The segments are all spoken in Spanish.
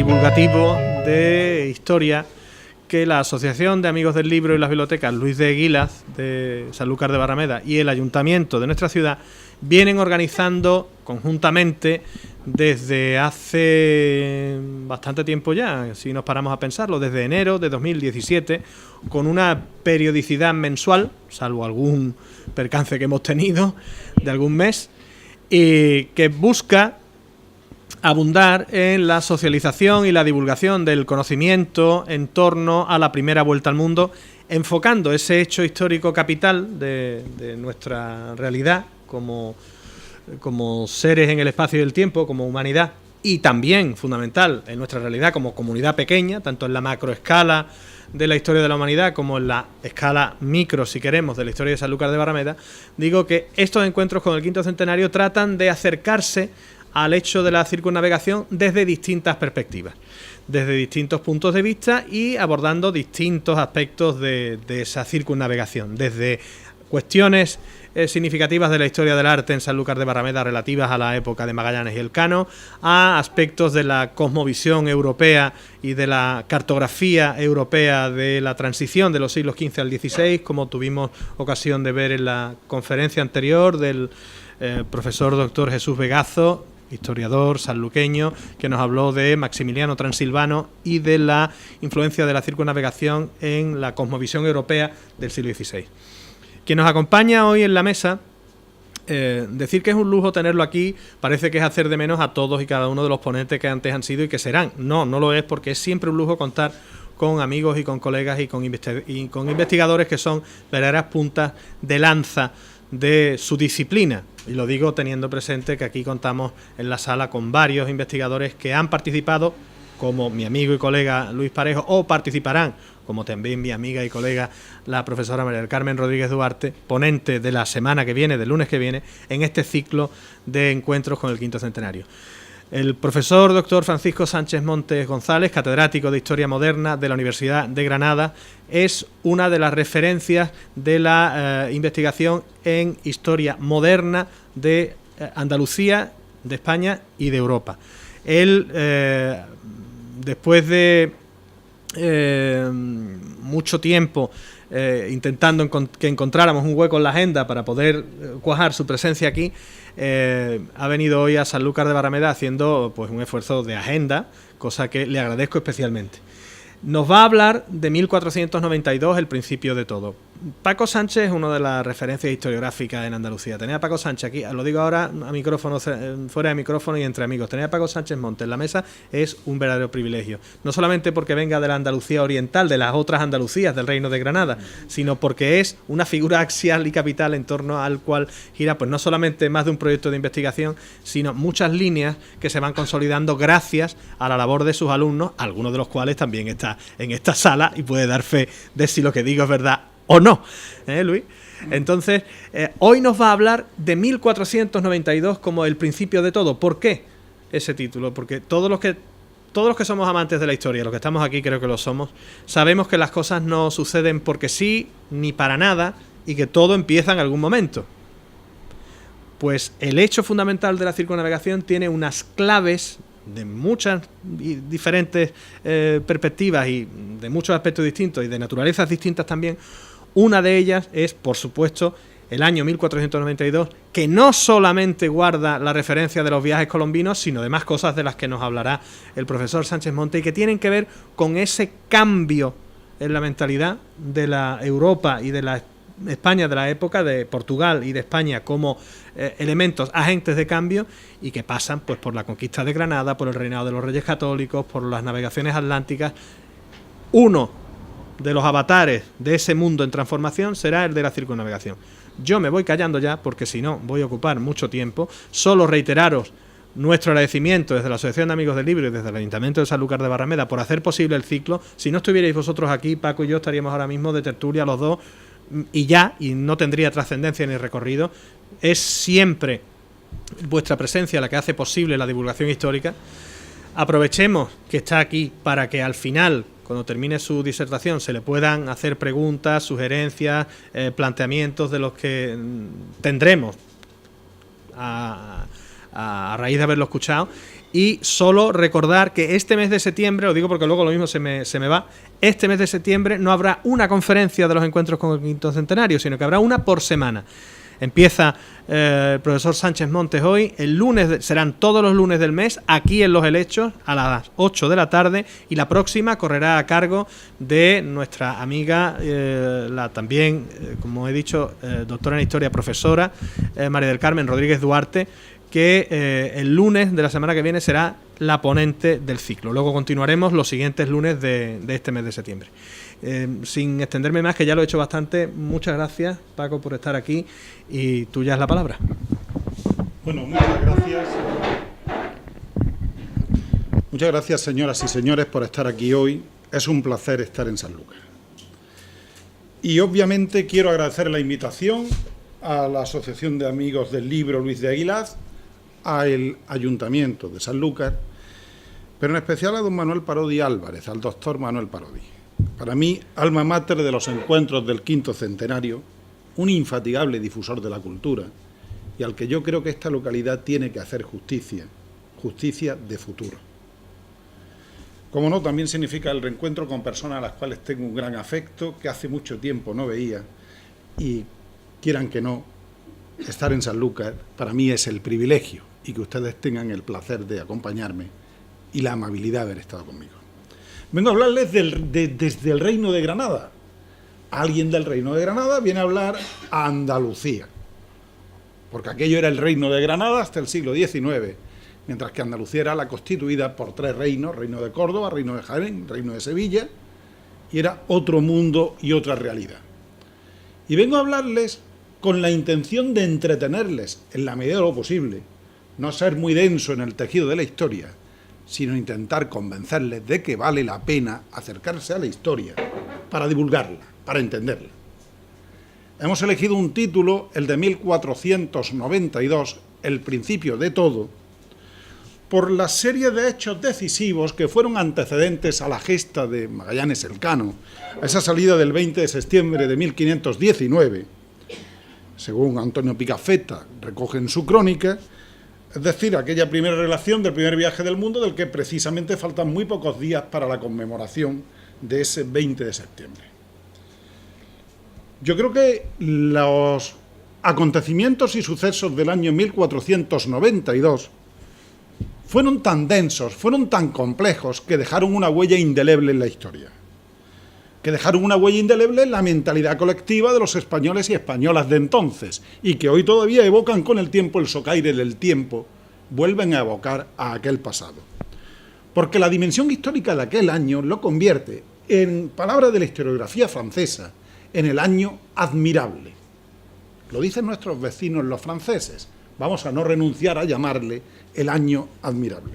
divulgativo de historia que la Asociación de Amigos del Libro y las Bibliotecas Luis de Eguilaz de Sanlúcar de Barrameda y el Ayuntamiento de nuestra ciudad vienen organizando conjuntamente desde hace bastante tiempo ya, si nos paramos a pensarlo, desde enero de 2017, con una periodicidad mensual, salvo algún percance que hemos tenido de algún mes, y que busca abundar en la socialización y la divulgación del conocimiento en torno a la primera vuelta al mundo, enfocando ese hecho histórico capital de nuestra realidad como seres en el espacio y el tiempo, como humanidad, y también fundamental en nuestra realidad como comunidad pequeña, tanto en la macroescala de la historia de la humanidad como en la escala micro, si queremos, de la historia de Sanlúcar de Barrameda. Digo que estos encuentros con el quinto centenario tratan de acercarse al hecho de la circunnavegación desde distintas perspectivas, desde distintos puntos de vista y abordando distintos aspectos de esa circunnavegación, desde cuestiones significativas de la historia del arte en Sanlúcar de Barrameda relativas a la época de Magallanes y Elcano, a aspectos de la cosmovisión europea y de la cartografía europea de la transición de los siglos XV al XVI, como tuvimos ocasión de ver en la conferencia anterior del profesor doctor Jesús Vegazo, historiador sanluqueño, que nos habló de Maximiliano Transilvano y de la influencia de la circunnavegación en la cosmovisión europea del siglo XVI. Quien nos acompaña hoy en la mesa, decir que es un lujo tenerlo aquí parece que es hacer de menos a todos y cada uno de los ponentes que antes han sido y que serán. No lo es, porque es siempre un lujo contar con amigos y con colegas y con investigadores que son verdaderas puntas de lanza de su disciplina, y lo digo teniendo presente que aquí contamos en la sala con varios investigadores que han participado, como mi amigo y colega Luis Parejo, o participarán, como también mi amiga y colega la profesora María del Carmen Rodríguez Duarte, ponente de la semana que viene, del lunes que viene, en este ciclo de encuentros con el quinto centenario. El profesor doctor Francisco Sánchez Montes González, catedrático de Historia Moderna de la Universidad de Granada, es una de las referencias de la investigación en historia moderna de Andalucía, de España y de Europa. Él, después de mucho tiempo intentando que encontráramos un hueco en la agenda para poder cuajar su presencia aquí, ha venido hoy a Sanlúcar de Barrameda haciendo pues un esfuerzo de agenda, cosa que le agradezco especialmente. Nos va a hablar de 1492, el principio de todo. Paco Sánchez es una de las referencias historiográficas en Andalucía. Tener a Paco Sánchez aquí, lo digo ahora a micrófono, fuera de micrófono y entre amigos, tener a Paco Sánchez Montes en la mesa es un verdadero privilegio. No solamente porque venga de la Andalucía oriental, de las otras Andalucías del Reino de Granada, sino porque es una figura axial y capital en torno al cual gira pues no solamente más de un proyecto de investigación, sino muchas líneas que se van consolidando gracias a la labor de sus alumnos, algunos de los cuales también está en esta sala y puede dar fe de si lo que digo es verdad o no, Luis. Entonces, hoy nos va a hablar de 1492 como el principio de todo. ¿Por qué ese título? Porque todos los que somos amantes de la historia, los que estamos aquí creo que lo somos, sabemos que las cosas no suceden porque sí, ni para nada, y que todo empieza en algún momento. Pues el hecho fundamental de la circunnavegación tiene unas claves de muchas y diferentes perspectivas y de muchos aspectos distintos y de naturalezas distintas también. Una de ellas es, por supuesto, el año 1492, que no solamente guarda la referencia de los viajes colombinos, sino de más cosas de las que nos hablará el profesor Sánchez Montes y que tienen que ver con ese cambio en la mentalidad de la Europa y de la España de la época, de Portugal y de España como elementos, agentes de cambio, y que pasan pues por la conquista de Granada, por el reinado de los Reyes Católicos, por las navegaciones atlánticas. Uno de los avatares de ese mundo en transformación será el de la circunnavegación. Yo me voy callando ya porque si no voy a ocupar mucho tiempo. Solo reiteraros nuestro agradecimiento desde la Asociación de Amigos del Libro y desde el Ayuntamiento de Sanlúcar de Barrameda por hacer posible el ciclo. Si no estuvierais vosotros aquí, Paco y yo estaríamos ahora mismo de tertulia los dos y no tendría trascendencia ni recorrido. Es siempre vuestra presencia la que hace posible la divulgación histórica. Aprovechemos que está aquí para que al final, cuando termine su disertación, se le puedan hacer preguntas, sugerencias, planteamientos de los que tendremos a raíz de haberlo escuchado. Y solo recordar que este mes de septiembre, lo digo porque luego lo mismo se me va, este mes de septiembre no habrá una conferencia de los encuentros con el quinto centenario, sino que habrá una por semana. Empieza el profesor Sánchez Montes hoy, el lunes serán todos los lunes del mes, aquí en Los Helechos, a las 8 de la tarde, y la próxima correrá a cargo de nuestra amiga, la también, como he dicho, doctora en Historia, profesora, María del Carmen Rodríguez Duarte, que el lunes de la semana que viene será la ponente del ciclo. Luego continuaremos los siguientes lunes de este mes de septiembre. Sin extenderme más, que ya lo he hecho bastante, muchas gracias, Paco, por estar aquí, y tuya es la palabra. Bueno, muchas gracias. Muchas gracias, señoras y señores, por estar aquí hoy. Es un placer estar en Sanlúcar. Y obviamente quiero agradecer la invitación a la Asociación de Amigos del Libro Luis de Aguilaz, al Ayuntamiento de Sanlúcar, pero en especial a don Manuel Parodi Álvarez, al doctor Manuel Parodi. Para mí, alma mater de los encuentros del quinto centenario, un infatigable difusor de la cultura, y al que yo creo que esta localidad tiene que hacer justicia, justicia de futuro. Como no, también significa el reencuentro con personas a las cuales tengo un gran afecto, que hace mucho tiempo no veía, y quieran que no, estar en Sanlúcar para mí es el privilegio, y que ustedes tengan el placer de acompañarme y la amabilidad de haber estado conmigo. Vengo a hablarles desde el Reino de Granada. Alguien del Reino de Granada viene a hablar a Andalucía, porque aquello era el Reino de Granada hasta el siglo XIX, mientras que Andalucía era la constituida por 3 reinos: Reino de Córdoba, Reino de Jaén, Reino de Sevilla, y era otro mundo y otra realidad. Y vengo a hablarles con la intención de entretenerles en la medida de lo posible, no ser muy denso en el tejido de la historia, sino intentar convencerles de que vale la pena acercarse a la historia para divulgarla, para entenderla. Hemos elegido un título, el de 1492, El principio de todo, por la serie de hechos decisivos que fueron antecedentes a la gesta de Magallanes Elcano, a esa salida del 20 de septiembre de 1519, según Antonio Pigafetta recoge en su crónica, es decir, aquella primera relación del primer viaje del mundo, del que precisamente faltan muy pocos días para la conmemoración de ese 20 de septiembre. Yo creo que los acontecimientos y sucesos del año 1492 fueron tan densos, fueron tan complejos, que dejaron una huella indeleble en la historia. Que dejaron una huella indeleble en la mentalidad colectiva de los españoles y españolas de entonces, y que hoy todavía evocan con el tiempo el socaire del tiempo, vuelven a evocar a aquel pasado. Porque la dimensión histórica de aquel año lo convierte, en palabras de la historiografía francesa, en el año admirable. Lo dicen nuestros vecinos los franceses. Vamos a no renunciar a llamarle el año admirable.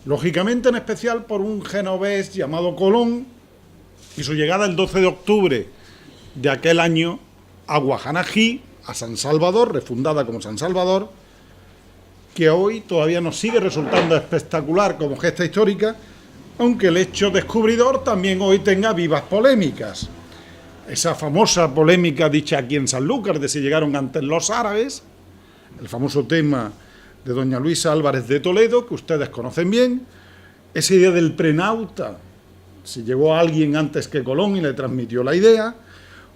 Lógicamente, en especial por un genovés llamado Colón, y su llegada el 12 de octubre de aquel año a Guajanají, a San Salvador, refundada como San Salvador, que hoy todavía nos sigue resultando espectacular como gesta histórica, aunque el hecho descubridor también hoy tenga vivas polémicas. Esa famosa polémica dicha aquí en Sanlúcar de si llegaron antes los árabes, el famoso tema de doña Luisa Álvarez de Toledo, que ustedes conocen bien, esa idea del prenauta, si llegó alguien antes que Colón y le transmitió la idea,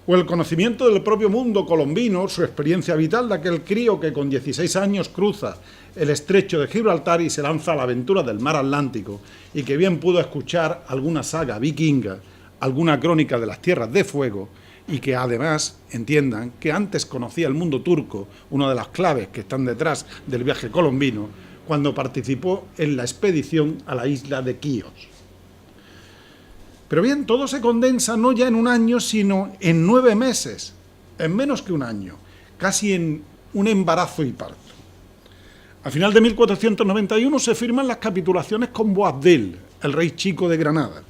o el conocimiento del propio mundo colombino, su experiencia vital de aquel crío que con 16 años cruza el estrecho de Gibraltar y se lanza a la aventura del mar Atlántico, y que bien pudo escuchar alguna saga vikinga, alguna crónica de las Tierras de Fuego, y que además entiendan que antes conocía el mundo turco, una de las claves que están detrás del viaje colombino, cuando participó en la expedición a la isla de Quíos. Pero bien, todo se condensa no ya en un año, sino en 9 meses, en menos que un año, casi en un embarazo y parto. A final de 1491 se firman las capitulaciones con Boabdil, el rey chico de Granada.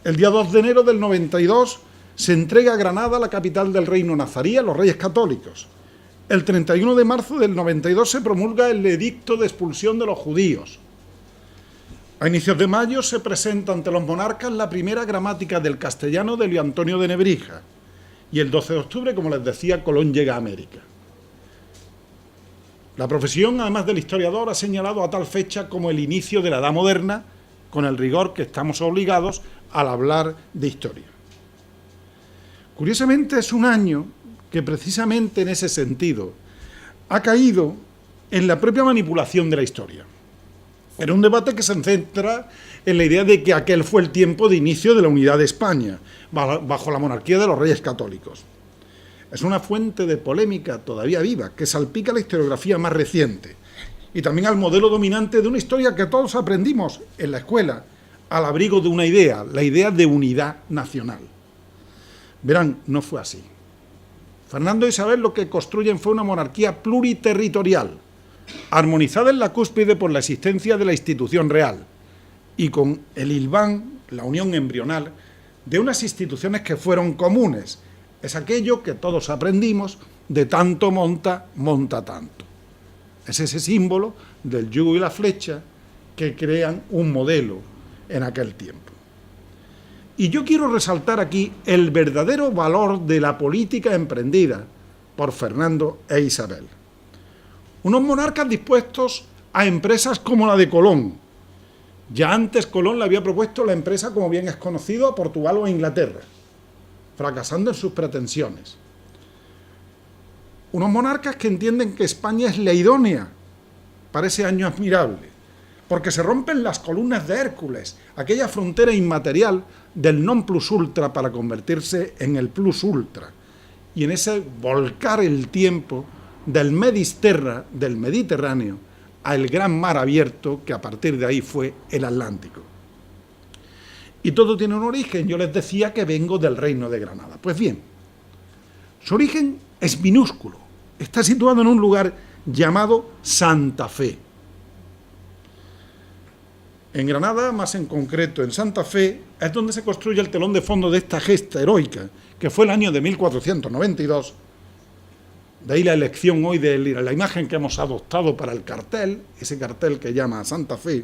El día 2 de enero del 92 se entrega a Granada, la capital del reino nazarí, a los reyes católicos. El 31 de marzo del 92 se promulga el edicto de expulsión de los judíos. A inicios de mayo se presenta ante los monarcas la primera gramática del castellano de Luis Antonio de Nebrija, y el 12 de octubre, como les decía, Colón llega a América. La profesión, además del historiador, ha señalado a tal fecha como el inicio de la Edad Moderna, con el rigor que estamos obligados al hablar de historia. Curiosamente, es un año que precisamente en ese sentido ha caído en la propia manipulación de la historia. Era un debate que se centra en la idea de que aquel fue el tiempo de inicio de la unidad de España, bajo la monarquía de los Reyes Católicos. Es una fuente de polémica todavía viva, que salpica la historiografía más reciente, y también al modelo dominante de una historia que todos aprendimos en la escuela, al abrigo de una idea, la idea de unidad nacional. Verán, no fue así. Fernando e Isabel lo que construyen fue una monarquía pluriterritorial, armonizada en la cúspide por la existencia de la institución real, y con el hilván, la unión embrional, de unas instituciones que fueron comunes. Es aquello que todos aprendimos, de tanto monta, monta tanto. Es ese símbolo del yugo y la flecha que crean un modelo en aquel tiempo. Y yo quiero resaltar aquí el verdadero valor de la política emprendida por Fernando e Isabel. Unos monarcas dispuestos a empresas como la de Colón. Ya antes Colón le había propuesto la empresa, como bien es conocido, a Portugal o a Inglaterra, fracasando en sus pretensiones. Unos monarcas que entienden que España es la idónea para ese año admirable, porque se rompen las columnas de Hércules, aquella frontera inmaterial del non plus ultra para convertirse en el plus ultra, y en ese volcar el tiempo del Medisterra, del Mediterráneo, al gran mar abierto que a partir de ahí fue el Atlántico. Y todo tiene un origen. Yo les decía que vengo del Reino de Granada. Pues bien, su origen es minúsculo. Está situado en un lugar llamado Santa Fe. En Granada, más en concreto en Santa Fe, es donde se construye el telón de fondo de esta gesta heroica, que fue el año de 1492. De ahí la elección hoy de la imagen que hemos adoptado para el cartel, ese cartel que llama Santa Fe.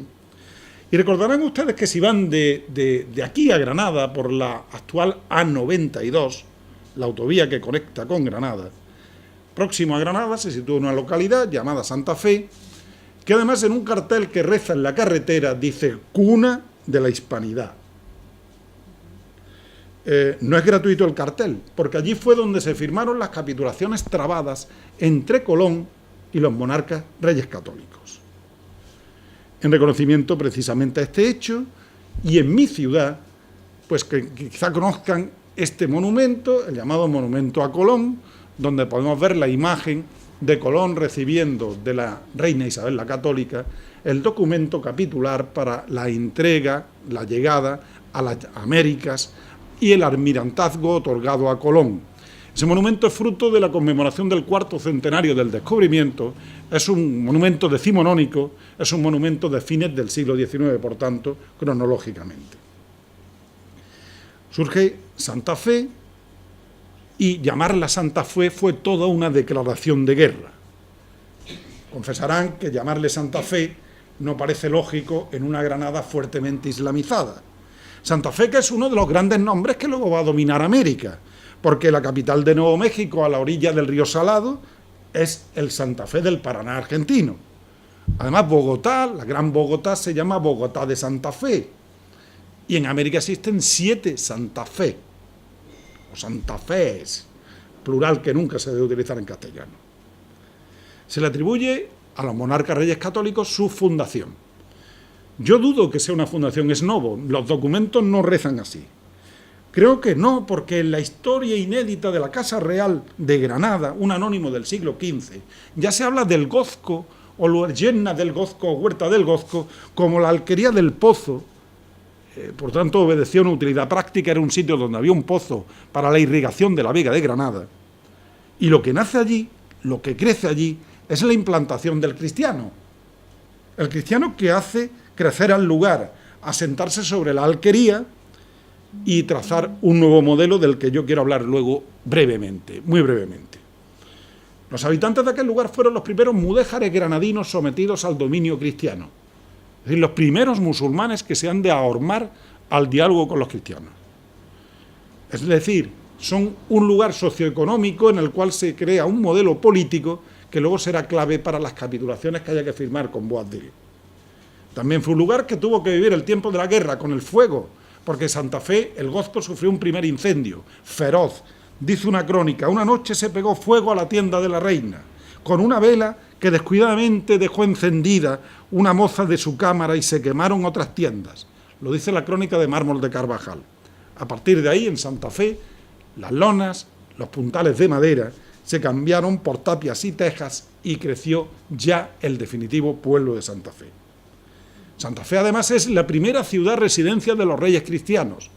Y recordarán ustedes que si van de aquí a Granada por la actual A92, la autovía que conecta con Granada, próximo a Granada se sitúa una localidad llamada Santa Fe, que además en un cartel que reza en la carretera dice cuna de la hispanidad. No es gratuito el cartel, porque allí fue donde se firmaron las capitulaciones trabadas entre Colón y los monarcas reyes católicos. En reconocimiento precisamente a este hecho, y en mi ciudad, pues que quizá conozcan este monumento, el llamado Monumento a Colón, donde podemos ver la imagen de Colón recibiendo de la reina Isabel la Católica el documento capitular para la entrega, la llegada a las Américas y el almirantazgo otorgado a Colón. Ese monumento es fruto de la conmemoración del 4º centenario del descubrimiento, es un monumento decimonónico, es un monumento de fines del siglo XIX, por tanto, cronológicamente. Surge Santa Fe, y llamarla Santa Fe fue toda una declaración de guerra. Confesarán que llamarle Santa Fe no parece lógico en una Granada fuertemente islamizada. Santa Fe, que es uno de los grandes nombres que luego va a dominar América, porque la capital de Nuevo México, a la orilla del río Salado, es el Santa Fe del Paraná argentino. Además, Bogotá, la Gran Bogotá, se llama Bogotá de Santa Fe. Y en América existen 7 Santa Fe, o Santa Fes, plural que nunca se debe utilizar en castellano. Se le atribuye a los monarcas reyes católicos su fundación. Yo dudo que sea una fundación ex novo, los documentos no rezan así. Creo que no, porque en la historia inédita de la Casa Real de Granada, un anónimo del siglo XV, ya se habla del Gozco, o Luergenna del Gozco, o Huerta del Gozco, como la alquería del Pozo. Por tanto, obedeció una utilidad práctica, era un sitio donde había un pozo para la irrigación de la Vega de Granada. Y lo que nace allí, lo que crece allí, es la implantación del cristiano. El cristiano que hace crecer al lugar, asentarse sobre la alquería y trazar un nuevo modelo del que yo quiero hablar luego brevemente, muy brevemente. Los habitantes de aquel lugar fueron los primeros mudéjares granadinos sometidos al dominio cristiano. Es decir, los primeros musulmanes que se han de ahormar al diálogo con los cristianos. Es decir, son un lugar socioeconómico en el cual se crea un modelo político que luego será clave para las capitulaciones que haya que firmar con Boabdil. También fue un lugar que tuvo que vivir el tiempo de la guerra con el fuego, porque Santa Fe, el Gozco, sufrió un primer incendio, feroz. Dice una crónica, una noche se pegó fuego a la tienda de la reina, con una vela que descuidadamente dejó encendida una moza de su cámara y se quemaron otras tiendas. Lo dice la crónica de Mármol de Carvajal. A partir de ahí, en Santa Fe, las lonas, los puntales de madera, se cambiaron por tapias y tejas y creció ya el definitivo pueblo de Santa Fe. Santa Fe, además, es la primera ciudad residencia de los reyes cristianos.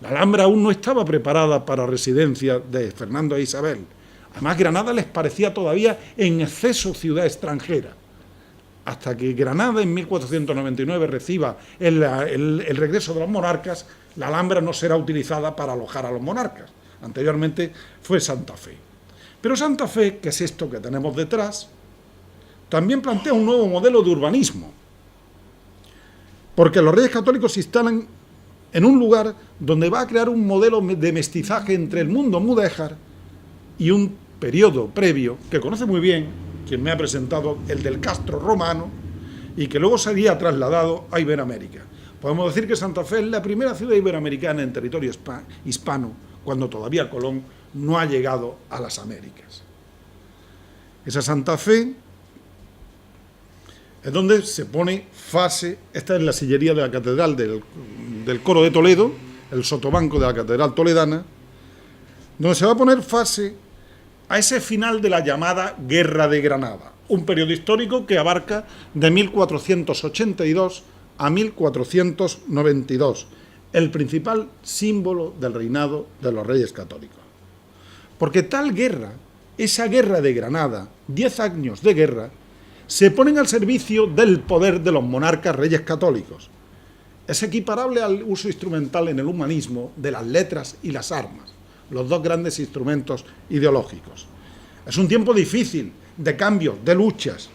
La Alhambra aún no estaba preparada para residencia de Fernando e Isabel. Además, Granada les parecía todavía en exceso ciudad extranjera. Hasta que Granada en 1499 reciba el regreso de los monarcas, la Alhambra no será utilizada para alojar a los monarcas. Anteriormente fue Santa Fe. Pero Santa Fe, que es esto que tenemos detrás, también plantea un nuevo modelo de urbanismo. Porque los reyes católicos se instalan en un lugar donde va a crear un modelo de mestizaje entre el mundo mudéjar y un periodo previo que conoce muy bien quien me ha presentado, el del Castro romano, y que luego sería trasladado a Iberoamérica. Podemos decir que Santa Fe es la primera ciudad iberoamericana en territorio hispano, cuando todavía Colón no ha llegado a las Américas. Esa Santa Fe es donde se pone fase, esta es la sillería de la catedral del Coro de Toledo, el sotobanco de la catedral toledana, donde se va a poner fase a ese final de la llamada Guerra de Granada, un periodo histórico que abarca de 1482 a 1492, el principal símbolo del reinado de los reyes católicos. Porque tal guerra, esa Guerra de Granada, 10 años de guerra, se ponen al servicio del poder de los monarcas reyes católicos. Es equiparable al uso instrumental en el humanismo de las letras y las armas, los dos grandes instrumentos ideológicos. Es un tiempo difícil, de cambios, de luchas,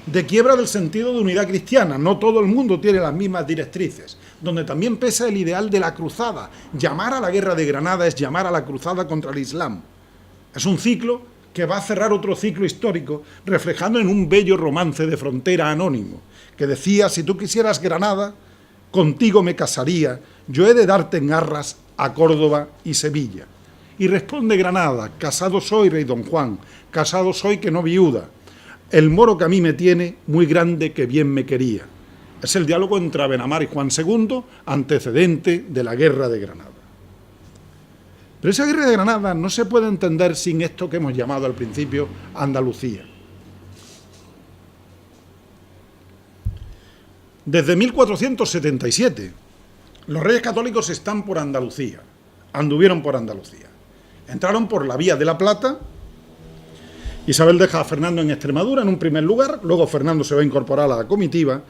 de quiebra del sentido de unidad cristiana. No todo el mundo tiene las mismas directrices, donde también pesa el ideal de la cruzada. Llamar a la Guerra de Granada es llamar a la cruzada contra el Islam. Es un ciclo que va a cerrar otro ciclo histórico, reflejando en un bello romance de frontera anónimo, que decía: si tú quisieras Granada, contigo me casaría, yo he de darte en arras a Córdoba y Sevilla. Y responde Granada: casado soy, rey don Juan, casado soy que no viuda, el moro que a mí me tiene, muy grande que bien me quería. Es el diálogo entre Abenamar y Juan II, antecedente de la Guerra de Granada. Pero esa Guerra de Granada no se puede entender sin esto que hemos llamado al principio Andalucía. Desde 1477, los reyes católicos están por Andalucía, anduvieron por Andalucía. Entraron por la Vía de la Plata. Isabel deja a Fernando en Extremadura en un primer lugar, luego Fernando se va a incorporar a la comitiva,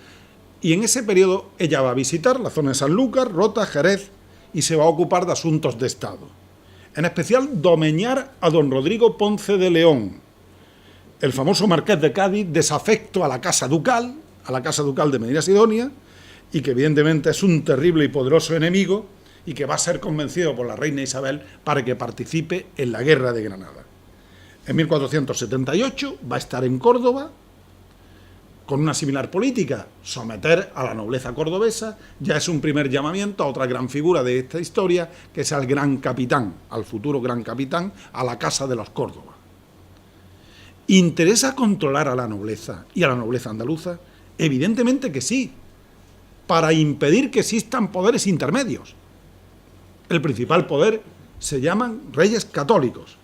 y en ese periodo ella va a visitar la zona de Sanlúcar, Rota, Jerez, y se va a ocupar de asuntos de Estado. En especial, domeñar a don Rodrigo Ponce de León, el famoso marqués de Cádiz, desafecto a la Casa Ducal de Medina Sidonia, y que evidentemente es un terrible y poderoso enemigo, y que va a ser convencido por la reina Isabel para que participe en la Guerra de Granada. En 1478 va a estar en Córdoba, con una similar política, someter a la nobleza cordobesa. Ya es un primer llamamiento a otra gran figura de esta historia, que es al gran capitán, al futuro gran capitán, a la Casa de los Córdoba. ¿Interesa controlar a la nobleza y a la nobleza andaluza? Evidentemente que sí, para impedir que existan poderes intermedios. El principal poder se llaman reyes católicos,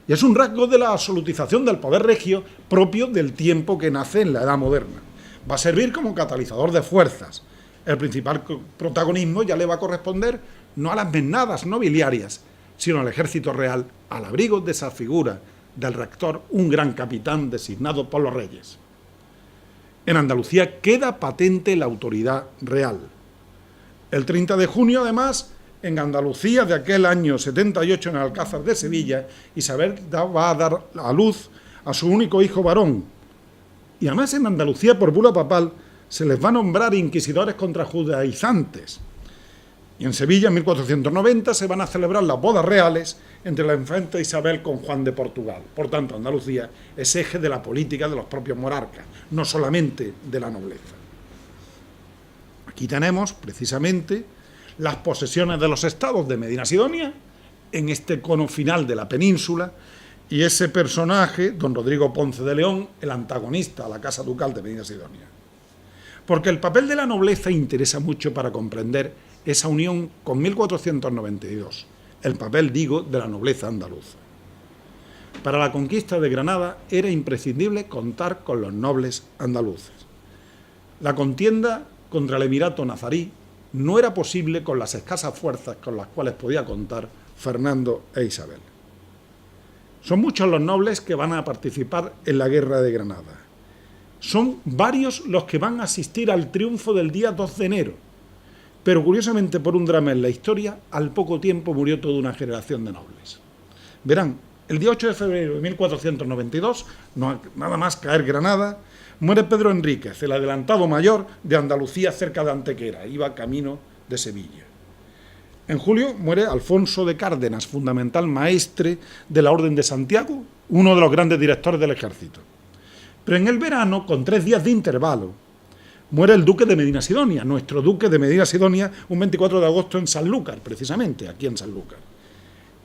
y es un rasgo de la absolutización del poder regio propio del tiempo que nace en la Edad Moderna. Va a servir como catalizador de fuerzas. El principal protagonismo ya le va a corresponder no a las mesnadas nobiliarias, sino al ejército real, al abrigo de esa figura del rector, un gran capitán designado por los reyes. En Andalucía queda patente la autoridad real. El 30 de junio, además, en Andalucía de aquel año 78, en el Alcázar de Sevilla, Isabel va a dar a luz a su único hijo varón. Y además en Andalucía, por bula papal, se les va a nombrar inquisidores contra judaizantes. Y en Sevilla, en 1490, se van a celebrar las bodas reales entre la infanta Isabel con Juan de Portugal. Por tanto, Andalucía es eje de la política de los propios monarcas, no solamente de la nobleza. Aquí tenemos, precisamente, las posesiones de los estados de Medina Sidonia, en este cono final de la península, y ese personaje, don Rodrigo Ponce de León, el antagonista a la Casa Ducal de Medina Sidonia. Porque el papel de la nobleza interesa mucho para comprender esa unión con 1492, el papel, digo, de la nobleza andaluza. Para la conquista de Granada era imprescindible contar con los nobles andaluces. La contienda contra el Emirato nazarí no era posible con las escasas fuerzas con las cuales podía contar Fernando e Isabel. Son muchos los nobles que van a participar en la guerra de Granada. Son varios los que van a asistir al triunfo del día 2 de enero. Pero curiosamente, por un drama en la historia, al poco tiempo murió toda una generación de nobles. Verán, el día 8 de febrero de 1492, nada más caer Granada, muere Pedro Enríquez, el adelantado mayor de Andalucía cerca de Antequera, iba camino de Sevilla. En julio muere Alfonso de Cárdenas, fundamental maestre de la Orden de Santiago, uno de los grandes directores del ejército. Pero en el verano, con 3 días de intervalo, muere el duque de Medina Sidonia, nuestro duque de Medina Sidonia, un 24 de agosto en Sanlúcar, precisamente, aquí en Sanlúcar.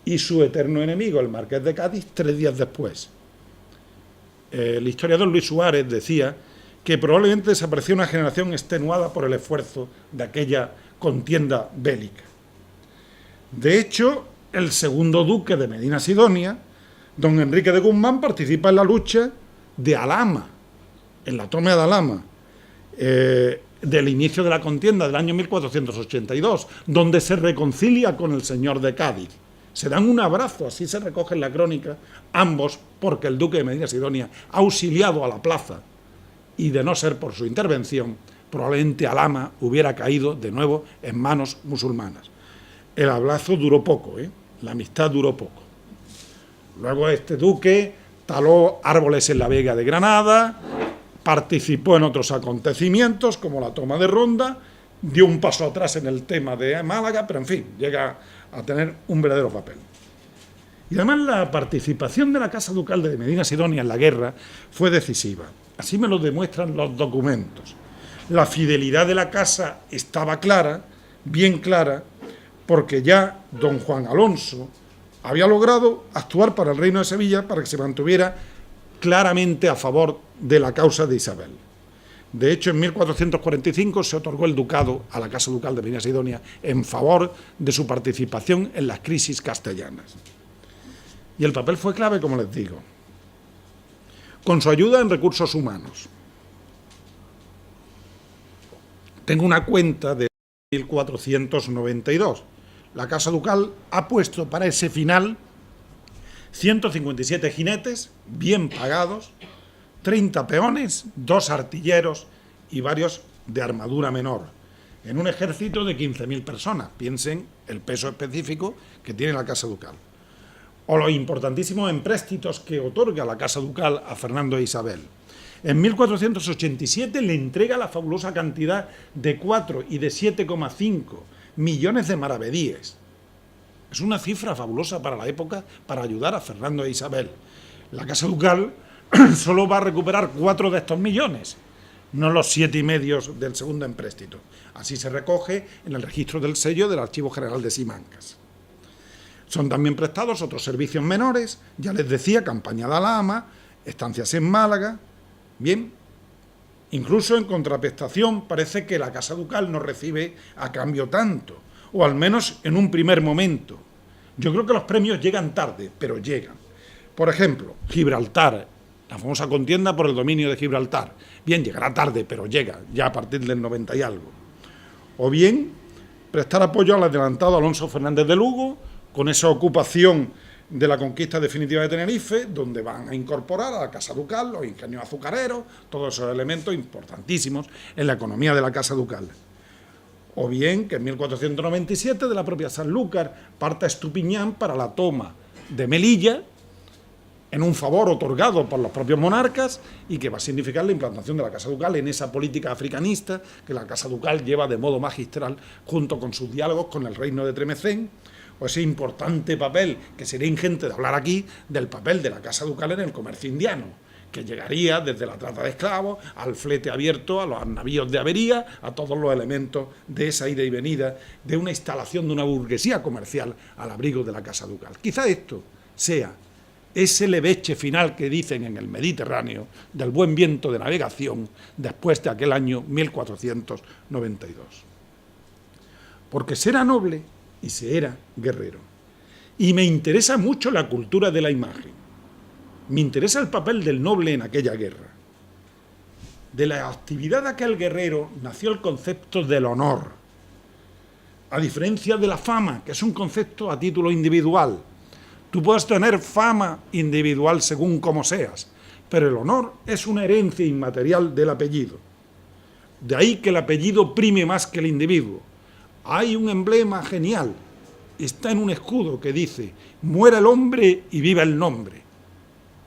Y su eterno enemigo, el marqués de Cádiz, 3 días después. El historiador Luis Suárez decía que probablemente desapareció una generación extenuada por el esfuerzo de aquella contienda bélica. De hecho, el segundo duque de Medina Sidonia, don Enrique de Guzmán, participa en la lucha de Alhama, en la toma de Alhama, del inicio de la contienda del año 1482, donde se reconcilia con el señor de Cádiz. Se dan un abrazo, así se recoge en la crónica, ambos, porque el duque de Medina Sidonia ha auxiliado a la plaza, y de no ser por su intervención, probablemente Alhama hubiera caído de nuevo en manos musulmanas. El abrazo duró poco, la amistad duró poco. Luego este duque taló árboles en la Vega de Granada, participó en otros acontecimientos, como la toma de Ronda, dio un paso atrás en el tema de Málaga, pero en fin, llega a tener un verdadero papel. Y además la participación de la Casa Ducal de Medina Sidonia en la guerra fue decisiva. Así me lo demuestran los documentos. La fidelidad de la casa estaba clara, bien clara, porque ya don Juan Alonso había logrado actuar para el Reino de Sevilla para que se mantuviera claramente a favor de la causa de Isabel. De hecho, en 1445 se otorgó el ducado a la Casa Ducal de Medina Sidonia en favor de su participación en las crisis castellanas. Y el papel fue clave, como les digo, con su ayuda en recursos humanos. Tengo una cuenta de 1492. La Casa Ducal ha puesto para ese final 157 jinetes bien pagados, 30 peones, 2 artilleros y varios de armadura menor, en un ejército de 15.000 personas. Piensen el peso específico que tiene la Casa Ducal. O los importantísimos empréstitos que otorga la Casa Ducal a Fernando e Isabel. En 1487 le entrega la fabulosa cantidad de 4 y de 7,5 millones de maravedíes. Es una cifra fabulosa para la época para ayudar a Fernando e Isabel. La Casa Ducal solo va a recuperar 4 de estos millones, no los 7,5 del segundo empréstito. Así se recoge en el registro del sello del Archivo General de Simancas. Son también prestados otros servicios menores, ya les decía, campaña de Alhama, estancias en Málaga. Bien, incluso en contraprestación parece que la Casa Ducal no recibe a cambio tanto, o al menos en un primer momento. Yo creo que los premios llegan tarde, pero llegan. Por ejemplo, Gibraltar, la famosa contienda por el dominio de Gibraltar. Bien, llegará tarde, pero llega, ya a partir del 90 y algo. O bien, prestar apoyo al adelantado Alonso Fernández de Lugo, con esa ocupación de la conquista definitiva de Tenerife, donde van a incorporar a la Casa Ducal, los ingenios azucareros, todos esos elementos importantísimos en la economía de la Casa Ducal. O bien que en 1497 de la propia Sanlúcar parta Estupiñán para la toma de Melilla, en un favor otorgado por los propios monarcas y que va a significar la implantación de la Casa Ducal en esa política africanista que la Casa Ducal lleva de modo magistral junto con sus diálogos con el reino de Tremecén, o ese importante papel, que sería ingente de hablar aquí, del papel de la Casa Ducal en el comercio indiano, que llegaría desde la trata de esclavos al flete abierto, a los navíos de avería, a todos los elementos de esa ida y venida, de una instalación de una burguesía comercial al abrigo de la Casa Ducal. Quizá esto sea ese leveche final que dicen en el Mediterráneo del buen viento de navegación después de aquel año 1492. Porque se era noble y se era guerrero. Y me interesa mucho la cultura de la imagen. Me interesa el papel del noble en aquella guerra. De la actividad de aquel guerrero nació el concepto del honor, a diferencia de la fama, que es un concepto a título individual. Tú puedes tener fama individual según como seas, pero el honor es una herencia inmaterial del apellido. De ahí que el apellido prime más que el individuo. Hay un emblema genial, está en un escudo que dice: muera el hombre y viva el nombre.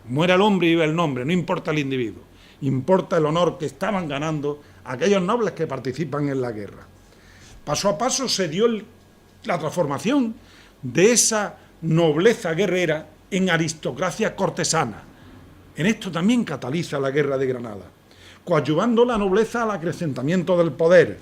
Muera el hombre y viva el nombre, no importa el individuo, importa el honor que estaban ganando aquellos nobles que participan en la guerra. Paso a paso se dio la transformación de esa nobleza guerrera en aristocracia cortesana. En esto también cataliza la guerra de Granada, coadyuvando la nobleza al acrecentamiento del poder,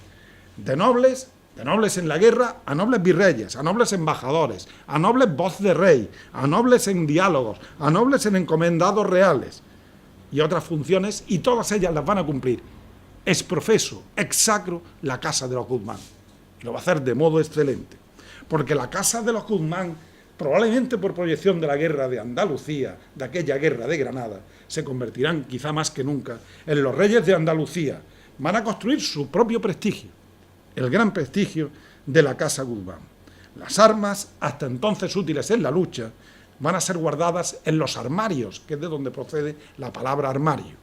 de nobles en la guerra a nobles virreyes, a nobles embajadores, a nobles voz de rey, a nobles en diálogos, a nobles en encomendados reales y otras funciones, y todas ellas las van a cumplir ex profeso, ex sacro, la Casa de los Guzmán. Lo va a hacer de modo excelente, porque la Casa de los Guzmán, probablemente por proyección de la guerra de Andalucía, de aquella guerra de Granada, se convertirán quizá más que nunca en los reyes de Andalucía. Van a construir su propio prestigio, el gran prestigio de la Casa Guzmán. Las armas, hasta entonces útiles en la lucha, van a ser guardadas en los armarios, que es de donde procede la palabra armario.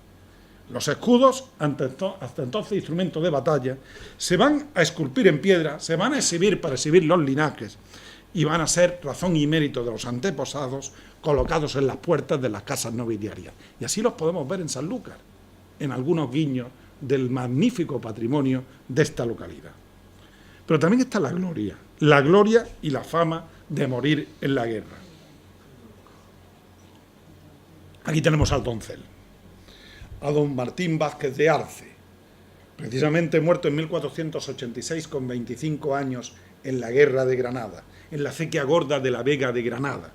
Los escudos, hasta entonces instrumentos de batalla, se van a esculpir en piedra, se van a exhibir para exhibir los linajes, y van a ser razón y mérito de los antepasados colocados en las puertas de las casas nobiliarias. Y así los podemos ver en Sanlúcar, en algunos guiños del magnífico patrimonio de esta localidad. Pero también está la gloria y la fama de morir en la guerra. Aquí tenemos al doncel, a don Martín Vázquez de Arce, precisamente muerto en 1486 con 25 años en la guerra de Granada, en la acequia gorda de la Vega de Granada.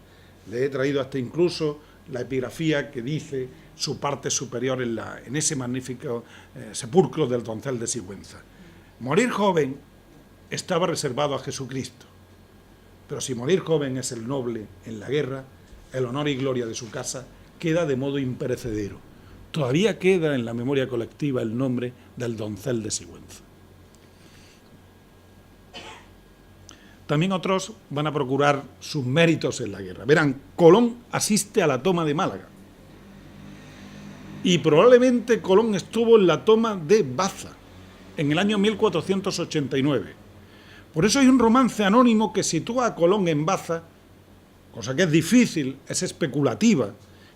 Le he traído hasta incluso la epigrafía que dice su parte superior en ese magnífico sepulcro del doncel de Sigüenza. Morir joven estaba reservado a Jesucristo, pero si morir joven es el noble en la guerra, el honor y gloria de su casa queda de modo imperecedero. Todavía queda en la memoria colectiva el nombre del doncel de Sigüenza. También otros van a procurar sus méritos en la guerra. Verán, Colón asiste a la toma de Málaga. Y probablemente Colón estuvo en la toma de Baza, en el año 1489. Por eso hay un romance anónimo que sitúa a Colón en Baza, cosa que es difícil, es especulativa,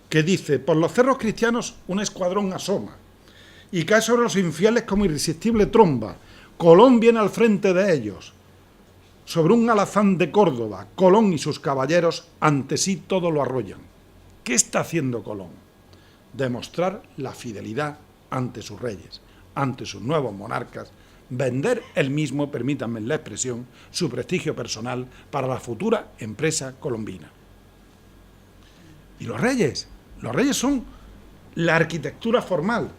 que dice: por los cerros cristianos un escuadrón asoma, y cae sobre los infieles como irresistible tromba. Colón viene al frente de ellos. Sobre un alazán de Córdoba, Colón y sus caballeros ante sí todo lo arrollan. ¿Qué está haciendo Colón? Demostrar la fidelidad ante sus reyes, ante sus nuevos monarcas, vender él mismo, permítanme la expresión, su prestigio personal para la futura empresa colombina. ¿Y los reyes? Los reyes son la arquitectura formal.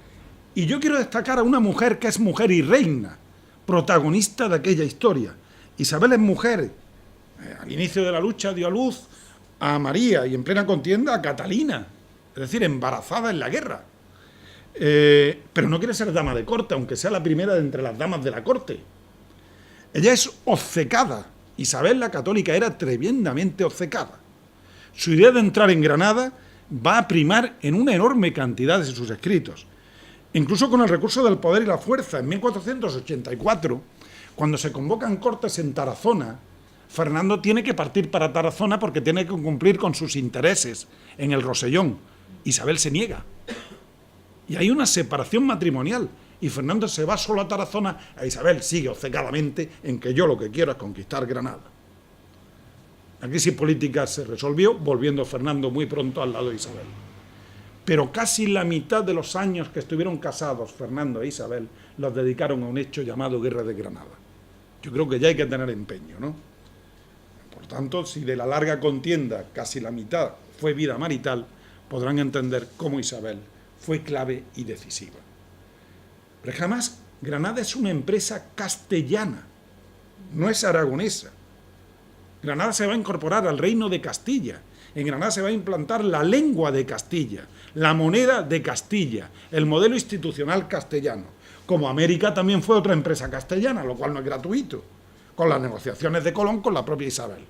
Y yo quiero destacar a una mujer que es mujer y reina, protagonista de aquella historia. Isabel es mujer. Al inicio de la lucha dio a luz a María y en plena contienda a Catalina, es decir, embarazada en la guerra. Pero no quiere ser dama de corte, aunque sea la primera de entre las damas de la corte. Ella es obcecada. Isabel la católica era tremendamente obcecada. Su idea de entrar en Granada va a primar en una enorme cantidad de sus escritos. Incluso con el recurso del poder y la fuerza. En 1484, cuando se convocan cortes en Tarazona, Fernando tiene que partir para Tarazona porque tiene que cumplir con sus intereses en el Rosellón. Isabel se niega. Y hay una separación matrimonial. Y Fernando se va solo a Tarazona, e Isabel sigue obcecadamente en que yo lo que quiero es conquistar Granada. La crisis política se resolvió, volviendo Fernando muy pronto al lado de Isabel. Pero casi la mitad de los años que estuvieron casados Fernando e Isabel los dedicaron a un hecho llamado Guerra de Granada. Yo creo que ya hay que tener empeño, ¿no? Por tanto, si de la larga contienda casi la mitad fue vida marital, podrán entender cómo Isabel fue clave y decisiva. Pero jamás Granada es una empresa castellana, no es aragonesa. Granada se va a incorporar al reino de Castilla. En Granada se va a implantar la lengua de Castilla, la moneda de Castilla, el modelo institucional castellano. Como América también fue otra empresa castellana, lo cual no es gratuito, con las negociaciones de Colón con la propia Isabel.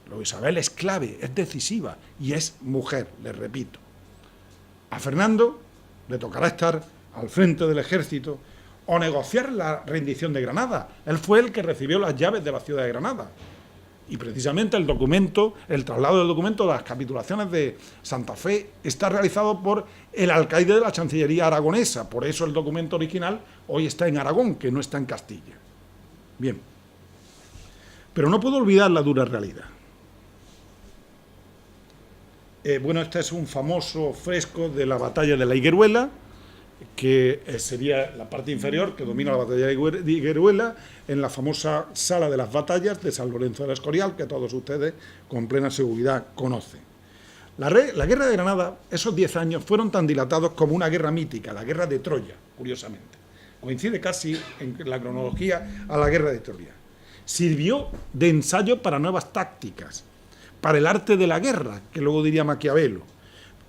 Luego Isabel es clave, es decisiva y es mujer, les repito. A Fernando le tocará estar al frente del ejército o negociar la rendición de Granada. Él fue el que recibió las llaves de la ciudad de Granada. Y precisamente el traslado del documento de las capitulaciones de Santa Fe está realizado por el alcaide de la Chancillería aragonesa. Por eso el documento original hoy está en Aragón, que no está en Castilla. Bien. Pero no puedo olvidar la dura realidad. Este es un famoso fresco de la batalla de la Higueruela, que sería la parte inferior que domina la batalla de Higueruela, en la famosa sala de las batallas de San Lorenzo del Escorial, que todos ustedes con plena seguridad conocen. La guerra de Granada, esos 10 años, fueron tan dilatados como una guerra mítica, la guerra de Troya, curiosamente. Coincide casi en la cronología a la guerra de Troya. Sirvió de ensayo para nuevas tácticas, para el arte de la guerra, que luego diría Maquiavelo.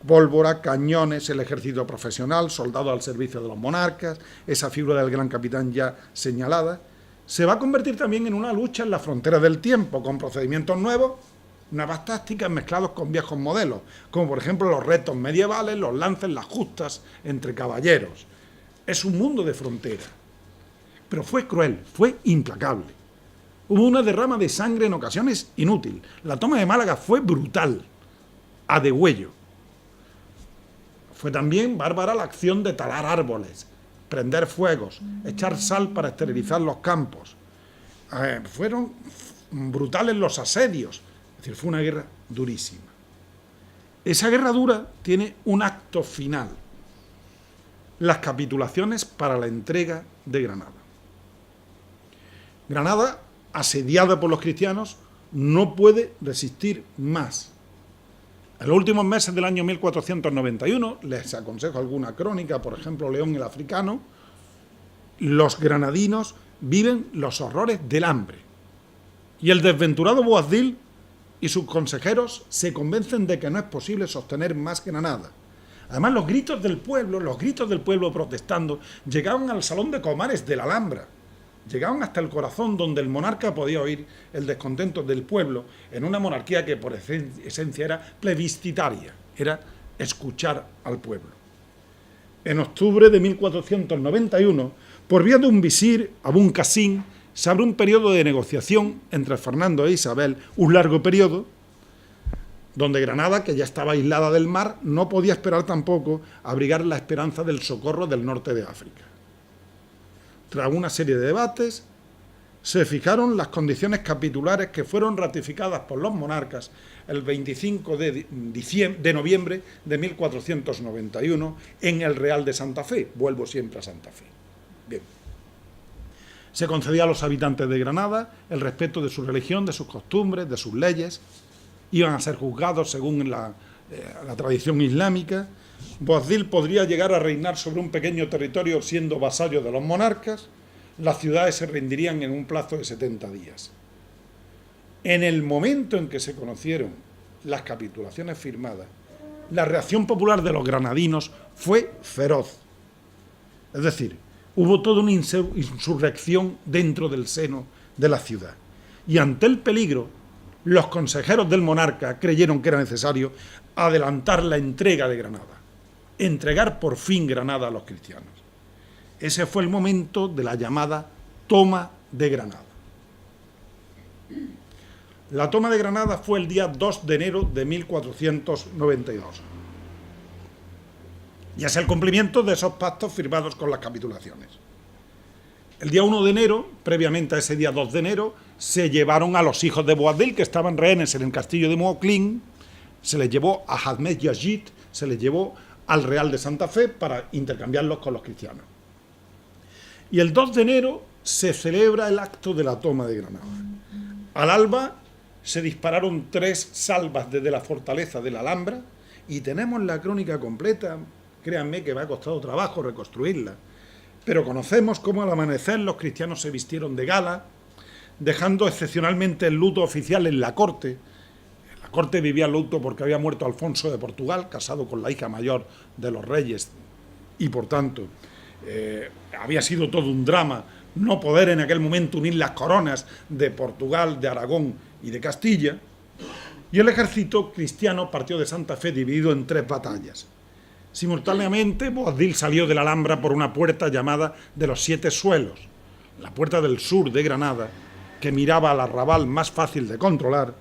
Pólvora, cañones, el ejército profesional, soldados al servicio de los monarcas, esa figura del gran capitán ya señalada, se va a convertir también en una lucha en la frontera del tiempo, con procedimientos nuevos, nuevas tácticas mezclados con viejos modelos, como por ejemplo los retos medievales, los lances, las justas entre caballeros. Es un mundo de frontera. Pero fue cruel, fue implacable. Hubo una derrama de sangre en ocasiones inútil. La toma de Málaga fue brutal, a degüello. Fue también bárbara la acción de talar árboles, prender fuegos, echar sal para esterilizar los campos. Fueron brutales los asedios. Es decir, fue una guerra durísima. Esa guerra dura tiene un acto final: las capitulaciones para la entrega de Granada. Granada, asediada por los cristianos, no puede resistir más. En los últimos meses del año 1491, les aconsejo alguna crónica, por ejemplo, León el Africano, los granadinos viven los horrores del hambre. Y el desventurado Boabdil y sus consejeros se convencen de que no es posible sostener más Granada. Además, los gritos del pueblo protestando, llegaban al Salón de Comares de la Alhambra. Llegaban hasta el corazón, donde el monarca podía oír el descontento del pueblo en una monarquía que por esencia era plebiscitaria, era escuchar al pueblo. En octubre de 1491, por vía de un visir, Abún Casín, se abre un periodo de negociación entre Fernando e Isabel, un largo periodo, donde Granada, que ya estaba aislada del mar, no podía esperar tampoco abrigar la esperanza del socorro del norte de África. Tras una serie de debates, se fijaron las condiciones capitulares que fueron ratificadas por los monarcas el 25 de noviembre de 1491 en el Real de Santa Fe. Vuelvo siempre a Santa Fe. Bien. Se concedía a los habitantes de Granada el respeto de su religión, de sus costumbres, de sus leyes. Iban a ser juzgados según la tradición islámica. Boabdil podría llegar a reinar sobre un pequeño territorio siendo vasallo de los monarcas. Las ciudades se rendirían en un plazo de 70 días. En el momento en que se conocieron las capitulaciones firmadas, la reacción popular de los granadinos fue feroz. Es decir, hubo toda una insurrección dentro del seno de la ciudad. Y ante el peligro, los consejeros del monarca creyeron que era necesario adelantar la entrega de Granada. Entregar por fin Granada a los cristianos. Ese fue el momento de la llamada toma de Granada. La toma de Granada fue el día 2 de enero de 1492. Y es el cumplimiento de esos pactos firmados con las capitulaciones. El día 1 de enero, previamente a ese día 2 de enero, se llevaron a los hijos de Boabdil, que estaban rehenes en el castillo de Mooclín, se les llevó a Ahmed Yazid, se les llevó al Real de Santa Fe para intercambiarlos con los cristianos. Y el 2 de enero se celebra el acto de la toma de Granada. Al alba se dispararon 3 salvas desde la fortaleza de la Alhambra y tenemos la crónica completa. Créanme que me ha costado trabajo reconstruirla, pero conocemos cómo al amanecer los cristianos se vistieron de gala, dejando excepcionalmente el luto oficial en la corte. En la corte vivía luto porque había muerto Alfonso de Portugal, casado con la hija mayor de los reyes, y por tanto había sido todo un drama no poder en aquel momento unir las coronas de Portugal, de Aragón y de Castilla, y el ejército cristiano partió de Santa Fe dividido en 3 batallas. Simultáneamente, Boabdil salió de la Alhambra por una puerta llamada de los 7 suelos, la puerta del sur de Granada, que miraba al arrabal más fácil de controlar,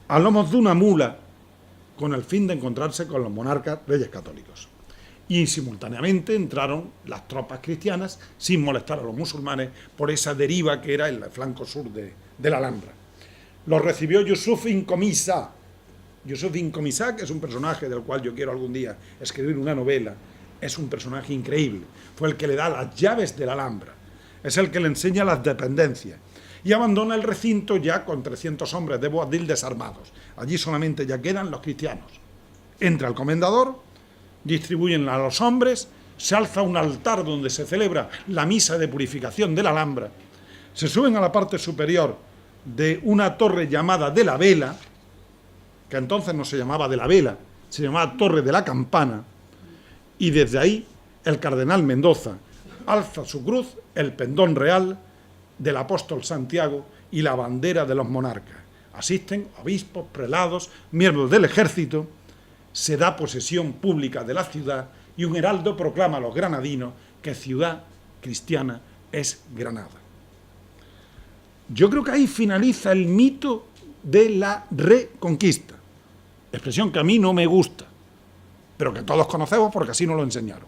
a lomos de una mula, con el fin de encontrarse con los monarcas reyes católicos. Y simultáneamente entraron las tropas cristianas, sin molestar a los musulmanes, por esa deriva que era el flanco sur de la Alhambra. Los recibió Yusuf ibn Comisa. Yusuf ibn Comisa, que es un personaje del cual yo quiero algún día escribir una novela, es un personaje increíble. Fue el que le da las llaves de la Alhambra, es el que le enseña las dependencias, y abandona el recinto ya con 300 hombres de Boabdil desarmados. Allí solamente ya quedan los cristianos. Entra el comendador, distribuyen a los hombres, se alza un altar donde se celebra la misa de purificación de la Alhambra, se suben a la parte superior de una torre llamada de la Vela, que entonces no se llamaba de la Vela, se llamaba Torre de la Campana, y desde ahí el cardenal Mendoza alza su cruz, el pendón real del apóstol Santiago y la bandera de los monarcas. Asisten obispos, prelados, miembros del ejército, se da posesión pública de la ciudad y un heraldo proclama a los granadinos que ciudad cristiana es Granada. Yo creo que ahí finaliza el mito de la reconquista, expresión que a mí no me gusta, pero que todos conocemos porque así nos lo enseñaron.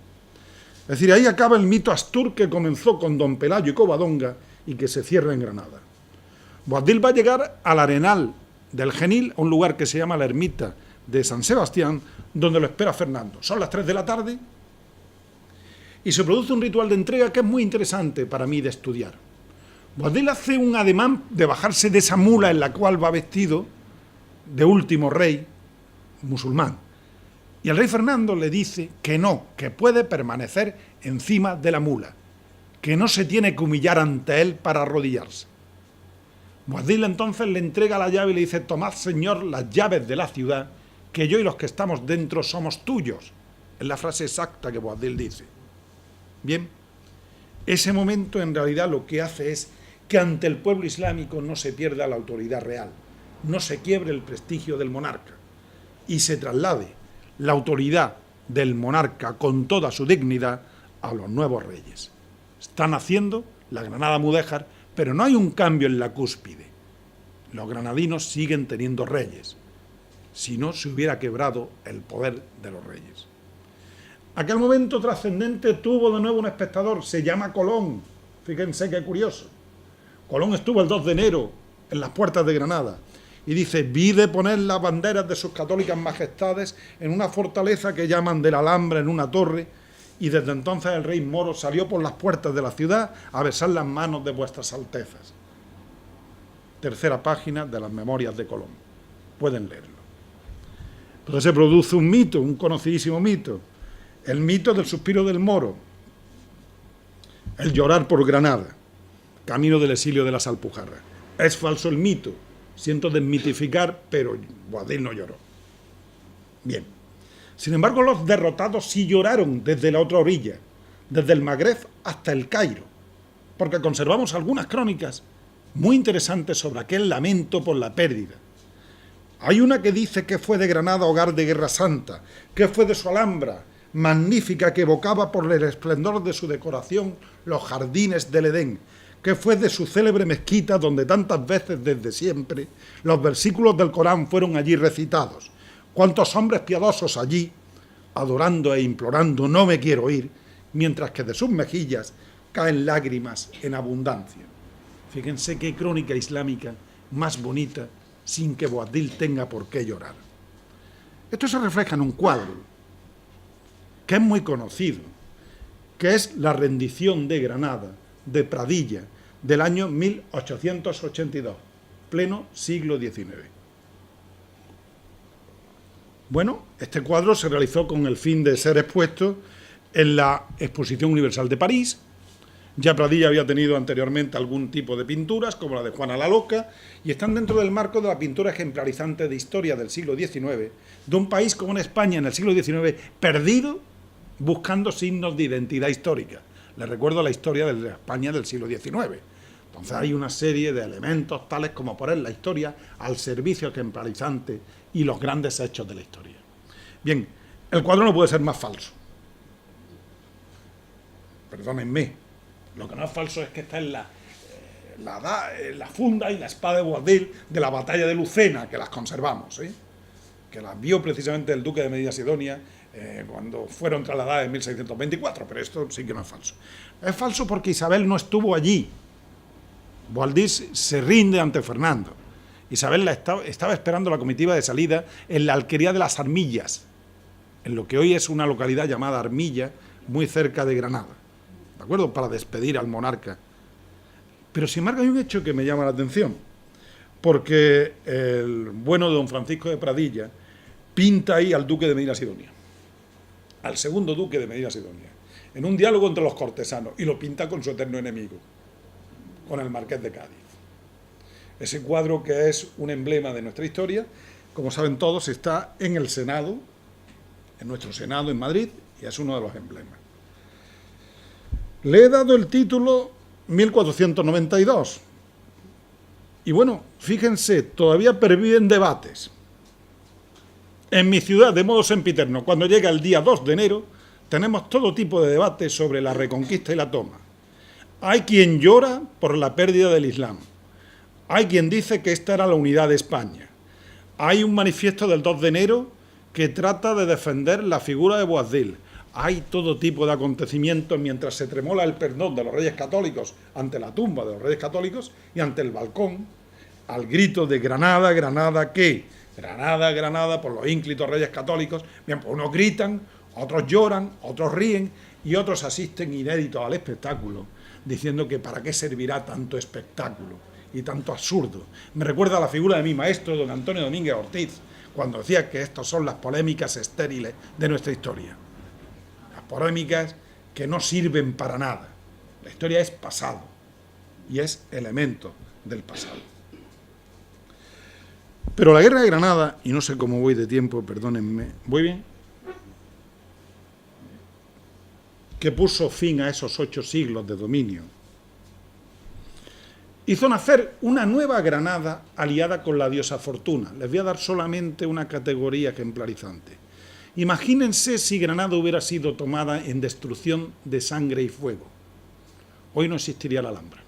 Es decir, ahí acaba el mito Astur que comenzó con Don Pelayo y Covadonga y que se cierra en Granada. Boabdil va a llegar al Arenal del Genil, a un lugar que se llama la Ermita de San Sebastián, donde lo espera Fernando. Son las 3 de la tarde y se produce un ritual de entrega que es muy interesante para mí de estudiar. Boabdil hace un ademán de bajarse de esa mula en la cual va vestido de último rey musulmán. Y el rey Fernando le dice que no, que puede permanecer encima de la mula, que no se tiene que humillar ante él para arrodillarse. Boabdil entonces le entrega la llave y le dice: tomad, señor, las llaves de la ciudad, que yo y los que estamos dentro somos tuyos. Es la frase exacta que Boabdil dice. Bien, ese momento en realidad lo que hace es que ante el pueblo islámico no se pierda la autoridad real, no se quiebre el prestigio del monarca y se traslade la autoridad del monarca con toda su dignidad a los nuevos reyes. Están haciendo la Granada mudéjar, pero no hay un cambio en la cúspide. Los granadinos siguen teniendo reyes, si no se hubiera quebrado el poder de los reyes. Aquel momento trascendente tuvo de nuevo un espectador, se llama Colón. Fíjense qué curioso. Colón estuvo el 2 de enero en las puertas de Granada y dice: vi de poner las banderas de sus católicas majestades en una fortaleza que llaman de la Alhambra, en una torre, y desde entonces el rey moro salió por las puertas de la ciudad a besar las manos de vuestras altezas. Tercera página de las Memorias de Colón. Pueden leerlo. Entonces se produce un mito, un conocidísimo mito, el mito del suspiro del moro, el llorar por Granada, camino del exilio de las Alpujarras. Es falso el mito, siento desmitificar, pero Boabdil no lloró. Bien. Sin embargo, los derrotados sí lloraron desde la otra orilla, desde el Magreb hasta el Cairo, porque conservamos algunas crónicas muy interesantes sobre aquel lamento por la pérdida. Hay una que dice que fue de Granada hogar de guerra santa, que fue de su Alhambra, magnífica, que evocaba por el esplendor de su decoración los jardines del Edén, que fue de su célebre mezquita donde tantas veces desde siempre los versículos del Corán fueron allí recitados. Cuántos hombres piadosos allí, adorando e implorando no me quiero ir, mientras que de sus mejillas caen lágrimas en abundancia. Fíjense qué crónica islámica más bonita, sin que Boabdil tenga por qué llorar. Esto se refleja en un cuadro que es muy conocido, que es la rendición de Granada, de Pradilla, del año 1882, pleno siglo XIX. Bueno, este cuadro se realizó con el fin de ser expuesto en la Exposición Universal de París. Ya Pradilla había tenido anteriormente algún tipo de pinturas, como la de Juana la Loca, y están dentro del marco de la pintura ejemplarizante de historia del siglo XIX, de un país como en España en el siglo XIX, perdido, buscando signos de identidad histórica. Les recuerdo la historia de la España del siglo XIX. Entonces hay una serie de elementos tales como poner la historia al servicio ejemplarizante y los grandes hechos de la historia. Bien, el cuadro no puede ser más falso. Perdónenme, lo que no es falso es que está en la funda y la espada de Boabdil de la batalla de Lucena, que las conservamos, que las vio precisamente el duque de Medina Sidonia cuando fueron trasladadas en 1624, pero esto sí que no es falso. Es falso porque Isabel no estuvo allí. Boabdil se rinde ante Fernando. Isabel estaba esperando la comitiva de salida en la alquería de las Armillas, en lo que hoy es una localidad llamada Armilla, muy cerca de Granada, ¿de acuerdo?, para despedir al monarca. Pero sin embargo hay un hecho que me llama la atención, porque el bueno de don Francisco de Pradilla pinta ahí al duque de Medina Sidonia, al segundo duque de Medina Sidonia, en un diálogo entre los cortesanos, y lo pinta con su eterno enemigo, con el marqués de Cádiz. Ese cuadro, que es un emblema de nuestra historia, como saben todos, está en el Senado, en nuestro Senado en Madrid, y es uno de los emblemas. Le he dado el título 1492. Y bueno, fíjense, todavía perviven debates. En mi ciudad, de modo sempiterno, cuando llega el día 2 de enero, tenemos todo tipo de debates sobre la reconquista y la toma. Hay quien llora por la pérdida del Islam. Hay quien dice que esta era la unidad de España. Hay un manifiesto del 2 de enero que trata de defender la figura de Boabdil. Hay todo tipo de acontecimientos mientras se tremola el perdón de los reyes católicos ante la tumba de los reyes católicos y ante el balcón, al grito de Granada, Granada, ¿qué? Granada, Granada, por los ínclitos reyes católicos. Bien, pues unos gritan, otros lloran, otros ríen y otros asisten inéditos al espectáculo, diciendo que para qué servirá tanto espectáculo y tanto absurdo. Me recuerda a la figura de mi maestro, don Antonio Domínguez Ortiz, cuando decía que estas son las polémicas estériles de nuestra historia. Las polémicas que no sirven para nada. La historia es pasado y es elemento del pasado. Pero la guerra de Granada, y no sé cómo voy de tiempo, perdónenme, ¿voy bien?, que puso fin a esos 8 siglos de dominio, hizo nacer una nueva Granada aliada con la diosa Fortuna. Les voy a dar solamente una categoría ejemplarizante. Imagínense si Granada hubiera sido tomada en destrucción de sangre y fuego. Hoy no existiría la Alhambra.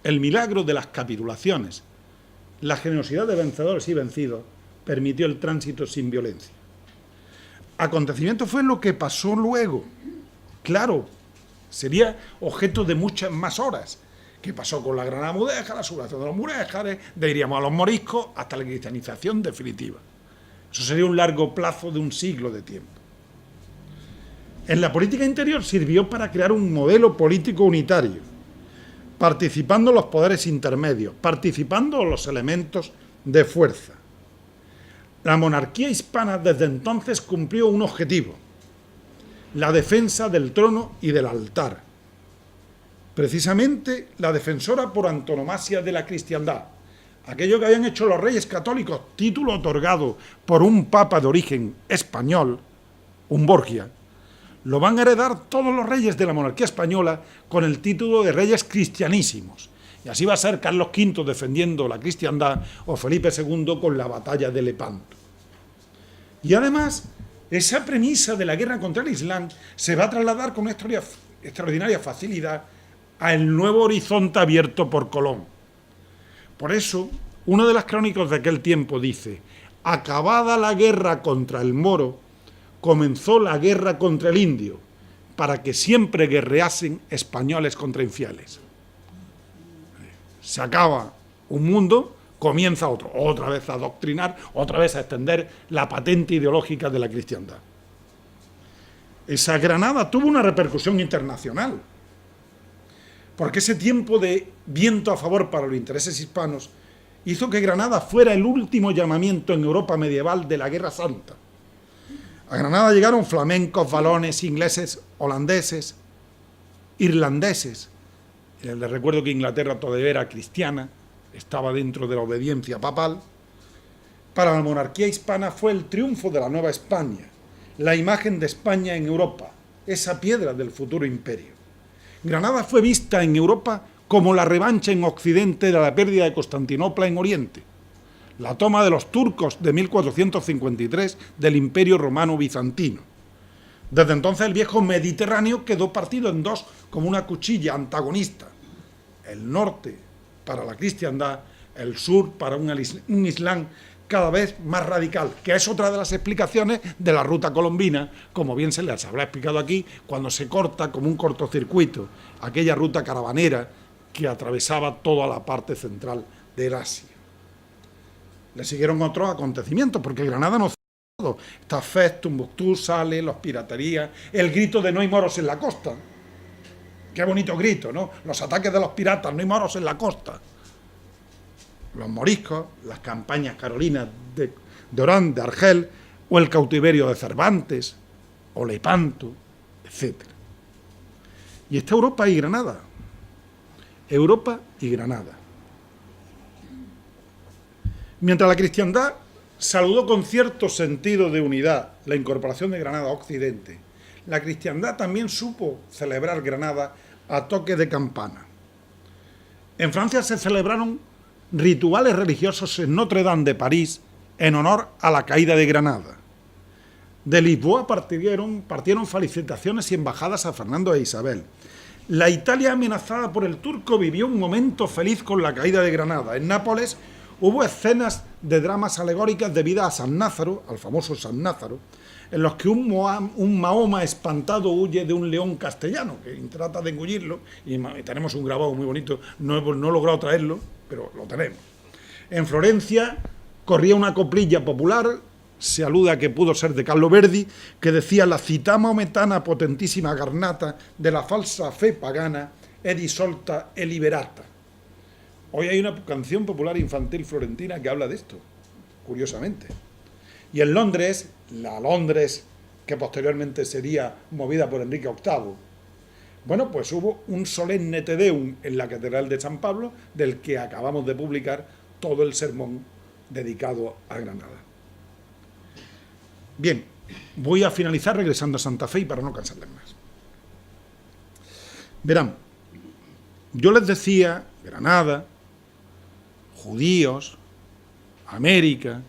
El milagro de las capitulaciones, la generosidad de vencedores y vencidos, permitió el tránsito sin violencia. Acontecimiento fue lo que pasó luego. Claro, sería objeto de muchas más horas. ¿Qué pasó con la Granada mudéjar, la sublevación de los mudéjares, diríamos a los moriscos, hasta la cristianización definitiva? Eso sería un largo plazo de un siglo de tiempo. En la política interior sirvió para crear un modelo político unitario, participando los poderes intermedios, participando los elementos de fuerza. La monarquía hispana desde entonces cumplió un objetivo: la defensa del trono y del altar. Precisamente la defensora por antonomasia de la cristiandad. Aquello que habían hecho los reyes católicos, título otorgado por un papa de origen español, un Borgia, lo van a heredar todos los reyes de la monarquía española con el título de reyes cristianísimos. Y así va a ser Carlos V defendiendo la cristiandad o Felipe II con la batalla de Lepanto. Y además, esa premisa de la guerra contra el Islam se va a trasladar con una extraordinaria facilidad al nuevo horizonte abierto por Colón. Por eso, uno de los crónicos de aquel tiempo dice: acabada la guerra contra el moro, comenzó la guerra contra el indio, para que siempre guerreasen españoles contra infieles. Se acaba un mundo, comienza otro, otra vez a adoctrinar, otra vez a extender la patente ideológica de la cristiandad. Esa Granada tuvo una repercusión internacional, porque ese tiempo de viento a favor para los intereses hispanos hizo que Granada fuera el último llamamiento en Europa medieval de la Guerra Santa. A Granada llegaron flamencos, valones, ingleses, holandeses, irlandeses. Les recuerdo que Inglaterra todavía era cristiana, estaba dentro de la obediencia papal. Para la monarquía hispana fue el triunfo de la Nueva España, la imagen de España en Europa, esa piedra del futuro imperio. Granada fue vista en Europa como la revancha en Occidente de la pérdida de Constantinopla en Oriente, la toma de los turcos de 1453 del Imperio Romano Bizantino. Desde entonces el viejo Mediterráneo quedó partido en dos como una cuchilla antagonista: el norte para la cristiandad, el sur para un islam cada vez más radical, que es otra de las explicaciones de la ruta colombina, como bien se les habrá explicado aquí, cuando se corta como un cortocircuito aquella ruta caravanera que atravesaba toda la parte central del Asia. Le siguieron otros acontecimientos, porque Granada no cerró. Está Fez, Tombuctú, Sales, los piraterías, el grito de no hay moros en la costa. Qué bonito grito, ¿no? Los ataques de los piratas, no hay moros en la costa. Los moriscos, las campañas carolinas de Orán, de Argel, o el cautiverio de Cervantes, o Lepanto, etc. Y está Europa y Granada. Europa y Granada. Mientras la cristiandad saludó con cierto sentido de unidad la incorporación de Granada a Occidente, la cristiandad también supo celebrar Granada a toque de campana. En Francia se celebraron rituales religiosos en Notre Dame de París en honor a la caída de Granada. De Lisboa partieron felicitaciones y embajadas a Fernando e Isabel. La Italia amenazada por el turco vivió un momento feliz con la caída de Granada. En Nápoles hubo escenas de dramas alegóricas debidas a San Názaro, al famoso San Názaro, en los que un Mahoma espantado huye de un león castellano, que trata de engullirlo, y tenemos un grabado muy bonito, no he logrado traerlo, pero lo tenemos. En Florencia corría una coplilla popular, se alude a que pudo ser de Carlo Verdi, que decía: la cità maometana potentísima garnata de la falsa fe pagana è disolta e liberata. Hoy hay una canción popular infantil florentina que habla de esto, curiosamente. Y en Londres, la Londres que posteriormente sería movida por Enrique VIII, bueno, pues hubo un solemne Te Deum en la Catedral de San Pablo, del que acabamos de publicar todo el sermón dedicado a Granada. Bien, voy a finalizar regresando a Santa Fe y para no cansarles más. Verán, yo les decía Granada, judíos, América,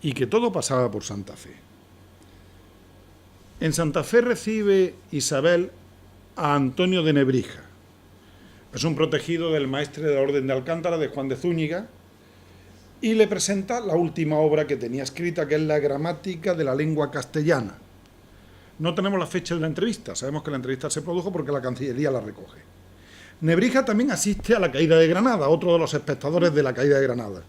y que todo pasaba por Santa Fe. En Santa Fe recibe Isabel a Antonio de Nebrija. Es un protegido del maestre de la Orden de Alcántara, de Juan de Zúñiga, y le presenta la última obra que tenía escrita, que es la gramática de la lengua castellana. No tenemos la fecha de la entrevista, sabemos que la entrevista se produjo porque la Cancillería la recoge. Nebrija también asiste a la caída de Granada, otro de los espectadores de la caída de Granada.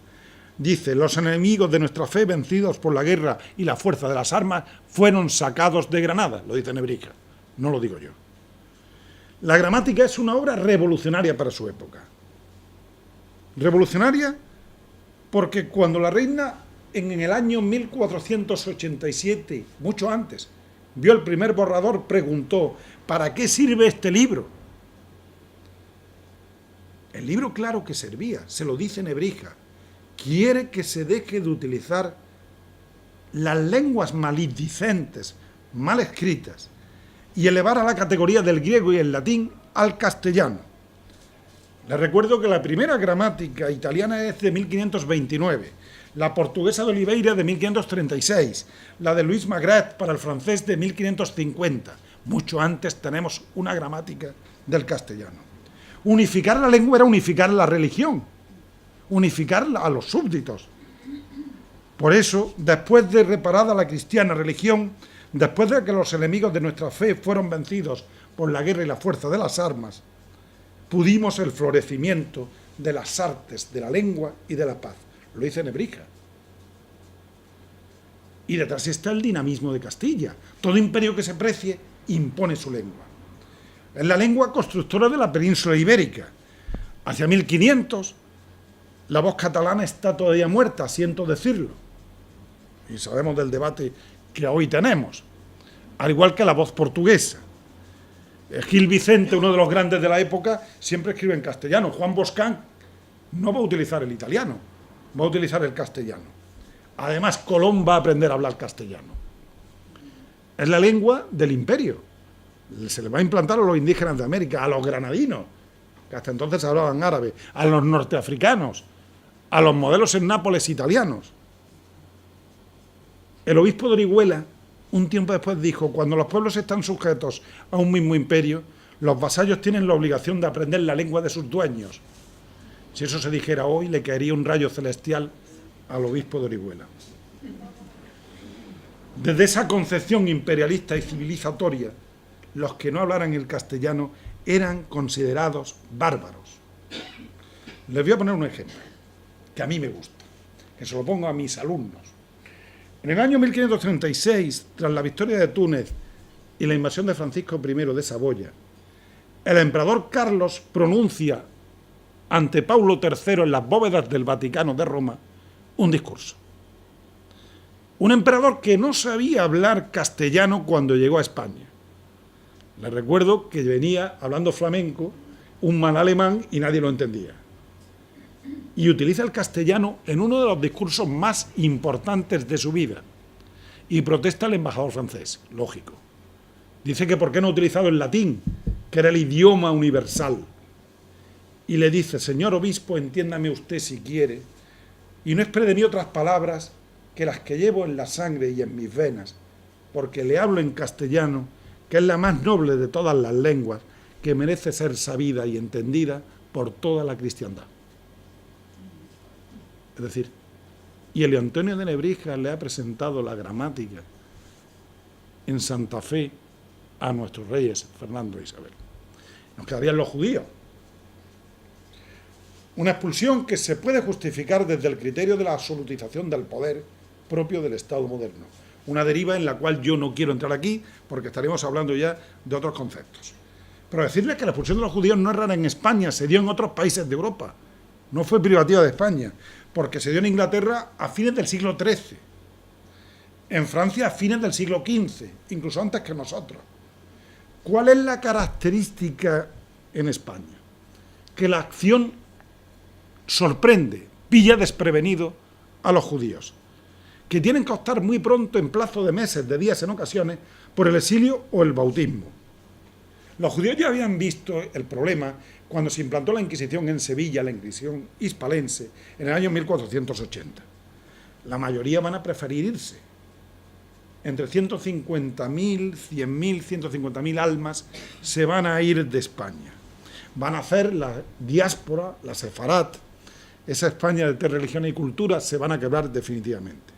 Dice: los enemigos de nuestra fe, vencidos por la guerra y la fuerza de las armas, fueron sacados de Granada. Lo dice Nebrija, no lo digo yo. La gramática es una obra revolucionaria para su época. Revolucionaria porque cuando la reina, en el año 1487, mucho antes, vio el primer borrador, preguntó: ¿para qué sirve este libro? El libro, claro que servía, se lo dice Nebrija. Quiere que se deje de utilizar las lenguas maledicentes, mal escritas, y elevar a la categoría del griego y el latín al castellano. Les recuerdo que la primera gramática italiana es de 1529, la portuguesa de Oliveira de 1536, la de Luis Magret para el francés de 1550. Mucho antes tenemos una gramática del castellano. Unificar la lengua era unificar la religión, unificar a los súbditos. Por eso, después de reparada la cristiana religión, después de que los enemigos de nuestra fe fueron vencidos por la guerra y la fuerza de las armas, pudimos el florecimiento de las artes, de la lengua y de la paz. Lo dice Nebrija. Y detrás está el dinamismo de Castilla. Todo imperio que se precie impone su lengua. Es la lengua constructora de la península ibérica. Hacia 1500, la voz catalana está todavía muerta, siento decirlo. Y sabemos del debate que hoy tenemos. Al igual que la voz portuguesa. Gil Vicente, uno de los grandes de la época, siempre escribe en castellano. Juan Boscán no va a utilizar el italiano, va a utilizar el castellano. Además, Colón va a aprender a hablar castellano. Es la lengua del imperio. Se le va a implantar a los indígenas de América, a los granadinos, que hasta entonces hablaban árabe, a los norteafricanos, a los modelos en Nápoles italianos. El obispo de Orihuela, un tiempo después, dijo: cuando los pueblos están sujetos a un mismo imperio, los vasallos tienen la obligación de aprender la lengua de sus dueños. Si eso se dijera hoy, le caería un rayo celestial al obispo de Orihuela. Desde esa concepción imperialista y civilizatoria, los que no hablaran el castellano eran considerados bárbaros. Les voy a poner un ejemplo, que a mí me gusta, que se lo pongo a mis alumnos. En el año 1536, tras la victoria de Túnez y la invasión de Francisco I de Saboya, el emperador Carlos pronuncia ante Paulo III en las bóvedas del Vaticano de Roma un discurso. Un emperador que no sabía hablar castellano cuando llegó a España. Les recuerdo que venía hablando flamenco, un mal alemán, y nadie lo entendía. Y utiliza el castellano en uno de los discursos más importantes de su vida. Y protesta al embajador francés, lógico. Dice que por qué no ha utilizado el latín, que era el idioma universal. Y le dice: señor obispo, entiéndame usted si quiere, y no espere de mí otras palabras que las que llevo en la sangre y en mis venas, porque le hablo en castellano, que es la más noble de todas las lenguas, que merece ser sabida y entendida por toda la cristiandad. Es decir, y Elio Antonio de Nebrija le ha presentado la gramática en Santa Fe a nuestros reyes Fernando e Isabel. Nos quedarían los judíos. Una expulsión que se puede justificar desde el criterio de la absolutización del poder propio del Estado moderno. Una deriva en la cual yo no quiero entrar aquí porque estaremos hablando ya de otros conceptos. Pero decirles que la expulsión de los judíos no es rara en España, se dio en otros países de Europa. No fue privativa de España, porque se dio en Inglaterra a fines del siglo XIII, en Francia a fines del siglo XV, incluso antes que nosotros. ¿Cuál es la característica en España? Que la acción sorprende, pilla desprevenido a los judíos, que tienen que optar muy pronto, en plazo de meses, de días en ocasiones, por el exilio o el bautismo. Los judíos ya habían visto el problema cuando se implantó la Inquisición en Sevilla, la Inquisición hispalense, en el año 1480. La mayoría van a preferir irse. Entre 150.000, 100.000, 150.000 almas se van a ir de España. Van a hacer la diáspora, la sefarat, esa España de religión y cultura, se van a quebrar definitivamente.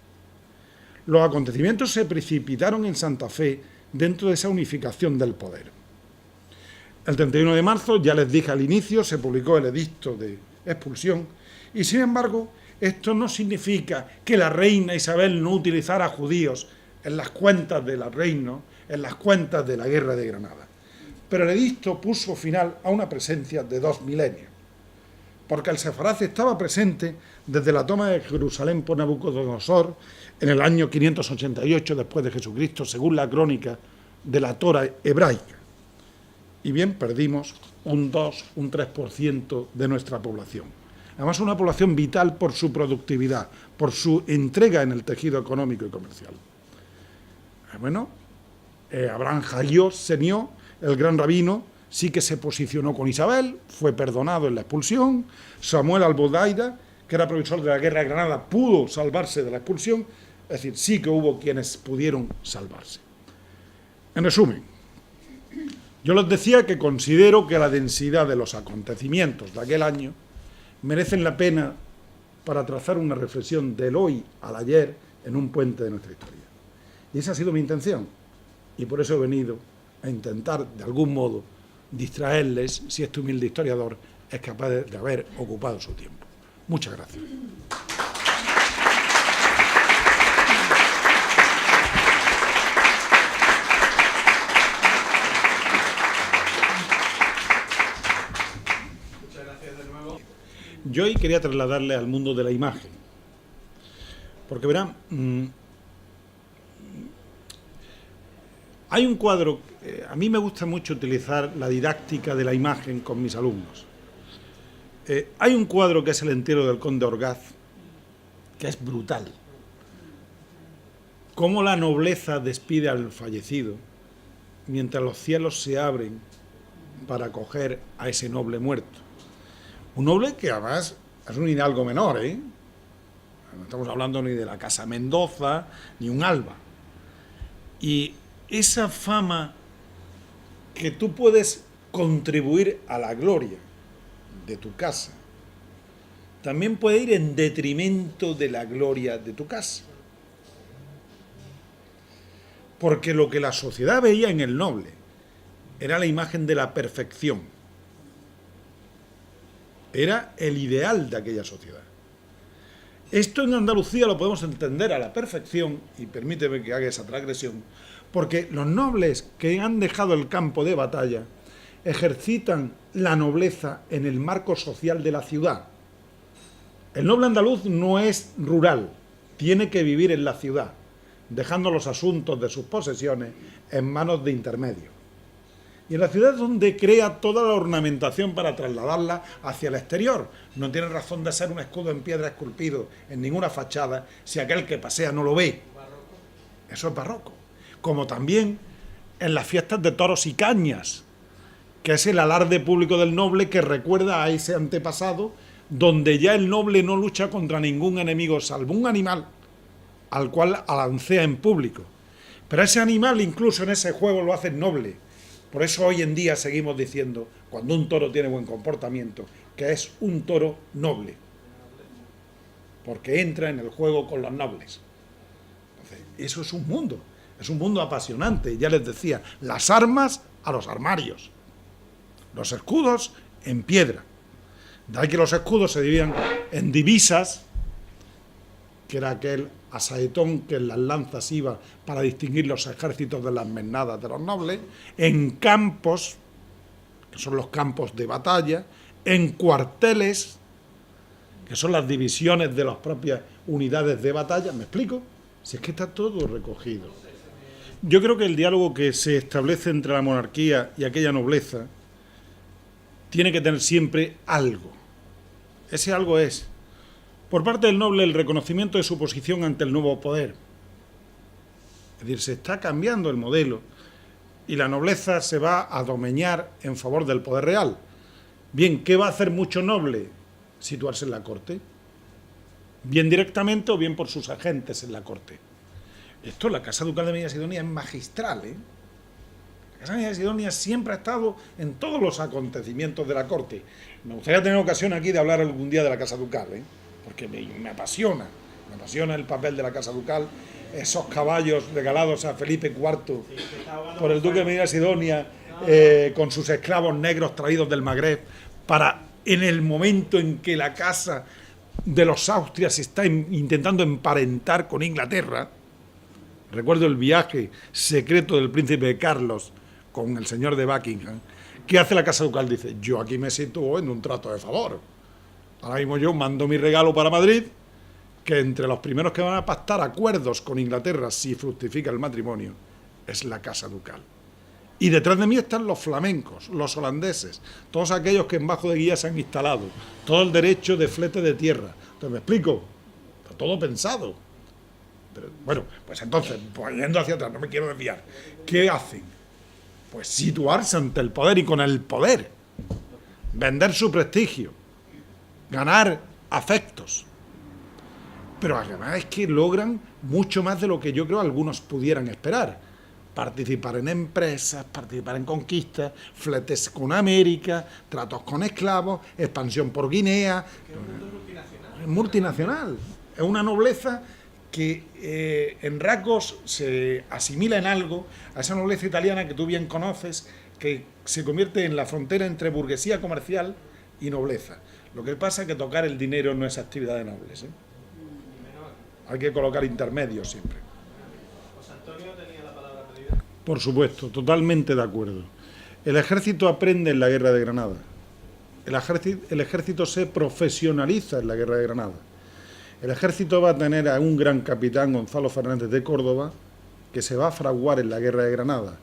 Los acontecimientos se precipitaron en Santa Fe dentro de esa unificación del poder. El 31 de marzo, ya les dije al inicio, se publicó el edicto de expulsión y, sin embargo, esto no significa que la reina Isabel no utilizara judíos en las cuentas del reino, en las cuentas de la Guerra de Granada. Pero el edicto puso final a una presencia de 2 milenios, porque el sefarad estaba presente desde la toma de Jerusalén por Nabucodonosor en el año 588 después de Jesucristo, según la crónica de la Torá hebraica. Y bien, perdimos un 2, un 3% de nuestra población. Además, una población vital por su productividad, por su entrega en el tejido económico y comercial. Bueno, Abraham Hagios Senior, el gran rabino, sí que se posicionó con Isabel, fue perdonado en la expulsión. Samuel Albodaida, que era profesor de la Guerra de Granada, pudo salvarse de la expulsión. Es decir, sí que hubo quienes pudieron salvarse. En resumen, Yo les decía que considero que la densidad de los acontecimientos de aquel año merecen la pena para trazar una reflexión del hoy al ayer en un puente de nuestra historia. Y esa ha sido mi intención. Y por eso he venido a intentar, de algún modo, distraerles si este humilde historiador es capaz de haber ocupado su tiempo. Muchas gracias. Yo hoy quería trasladarle al mundo de la imagen, porque verán, hay un cuadro, a mí me gusta mucho utilizar la didáctica de la imagen con mis alumnos. Hay un cuadro que es el entierro del conde Orgaz, que es brutal. Cómo la nobleza despide al fallecido, mientras los cielos se abren para acoger a ese noble muerto. Un noble que además es un hidalgo menor, ¿eh? No estamos hablando ni de la Casa Mendoza, ni un Alba. Y esa fama que tú puedes contribuir a la gloria de tu casa, también puede ir en detrimento de la gloria de tu casa. Porque lo que la sociedad veía en el noble era la imagen de la perfección. Era el ideal de aquella sociedad. Esto en Andalucía lo podemos entender a la perfección, y permíteme que haga esa transgresión, porque los nobles que han dejado el campo de batalla ejercitan la nobleza en el marco social de la ciudad. El noble andaluz no es rural, tiene que vivir en la ciudad, dejando los asuntos de sus posesiones en manos de intermedios. Y en la ciudad es donde crea toda la ornamentación para trasladarla hacia el exterior. No tiene razón de ser un escudo en piedra esculpido en ninguna fachada si aquel que pasea no lo ve. Eso es barroco. Como también en las fiestas de toros y cañas, que es el alarde público del noble que recuerda a ese antepasado, donde ya el noble no lucha contra ningún enemigo, salvo un animal al cual alancea en público. Pero ese animal incluso en ese juego lo hace noble. Por eso hoy en día seguimos diciendo, cuando un toro tiene buen comportamiento, que es un toro noble, porque entra en el juego con los nobles. Entonces, eso es un mundo apasionante. Ya les decía, las armas a los armarios, los escudos en piedra. De ahí que los escudos se dividían en divisas, que era aquel asaetón que en las lanzas iba para distinguir los ejércitos de las mesnadas de los nobles, en campos, que son los campos de batalla, en cuarteles, que son las divisiones de las propias unidades de batalla. ¿Me explico? Si es que está todo recogido. Yo creo que el diálogo que se establece entre la monarquía y aquella nobleza tiene que tener siempre algo. Ese algo es, por parte del noble, el reconocimiento de su posición ante el nuevo poder. Es decir, se está cambiando el modelo y la nobleza se va a domeñar en favor del poder real. Bien, ¿qué va a hacer mucho noble? Situarse en la corte. Bien directamente o bien por sus agentes en la corte. Esto, la Casa Ducal de Medina Sidonia es magistral, ¿eh? La Casa de Medina Sidonia siempre ha estado en todos los acontecimientos de la corte. Me gustaría tener ocasión aquí de hablar algún día de la Casa Ducal, ¿eh? Porque me apasiona el papel de la Casa Ducal, esos caballos regalados a Felipe IV por el duque de Medina Sidonia, con sus esclavos negros traídos del Magreb, para en el momento en que la Casa de los Austrias se está intentando emparentar con Inglaterra. Recuerdo el viaje secreto del príncipe Carlos con el señor de Buckingham. ¿Qué hace la Casa Ducal? Dice, yo aquí me sitúo en un trato de favor. Ahora mismo yo mando mi regalo para Madrid, que entre los primeros que van a pactar acuerdos con Inglaterra si fructifica el matrimonio es la Casa Ducal. Y detrás de mí están los flamencos, los holandeses, todos aquellos que en Bajo de Guía se han instalado, todo el derecho de flete de tierra. Entonces, ¿me explico? Está todo pensado. Pero, bueno, pues entonces, yendo hacia atrás, no me quiero desviar. ¿Qué hacen? Pues situarse ante el poder y con el poder vender su prestigio, ganar afectos. Pero además es que logran mucho más de lo que yo creo algunos pudieran esperar. participar en empresas, participar en conquistas, fletes con América, tratos con esclavos, expansión por Guinea. Es un mundo multinacional. Es multinacional. Es una nobleza que en rasgos se asimila en algo a esa nobleza italiana que tú bien conoces, que se convierte en la frontera entre burguesía comercial y nobleza. Lo que pasa es que tocar el dinero no es actividad de nobles, ¿eh? Hay que colocar intermedios siempre. José Antonio tenía la palabra pedida. Por supuesto, totalmente de acuerdo. El ejército aprende en la Guerra de Granada. El ejército se profesionaliza en la Guerra de Granada. El ejército va a tener a un gran capitán, Gonzalo Fernández de Córdoba, que se va a fraguar en la Guerra de Granada.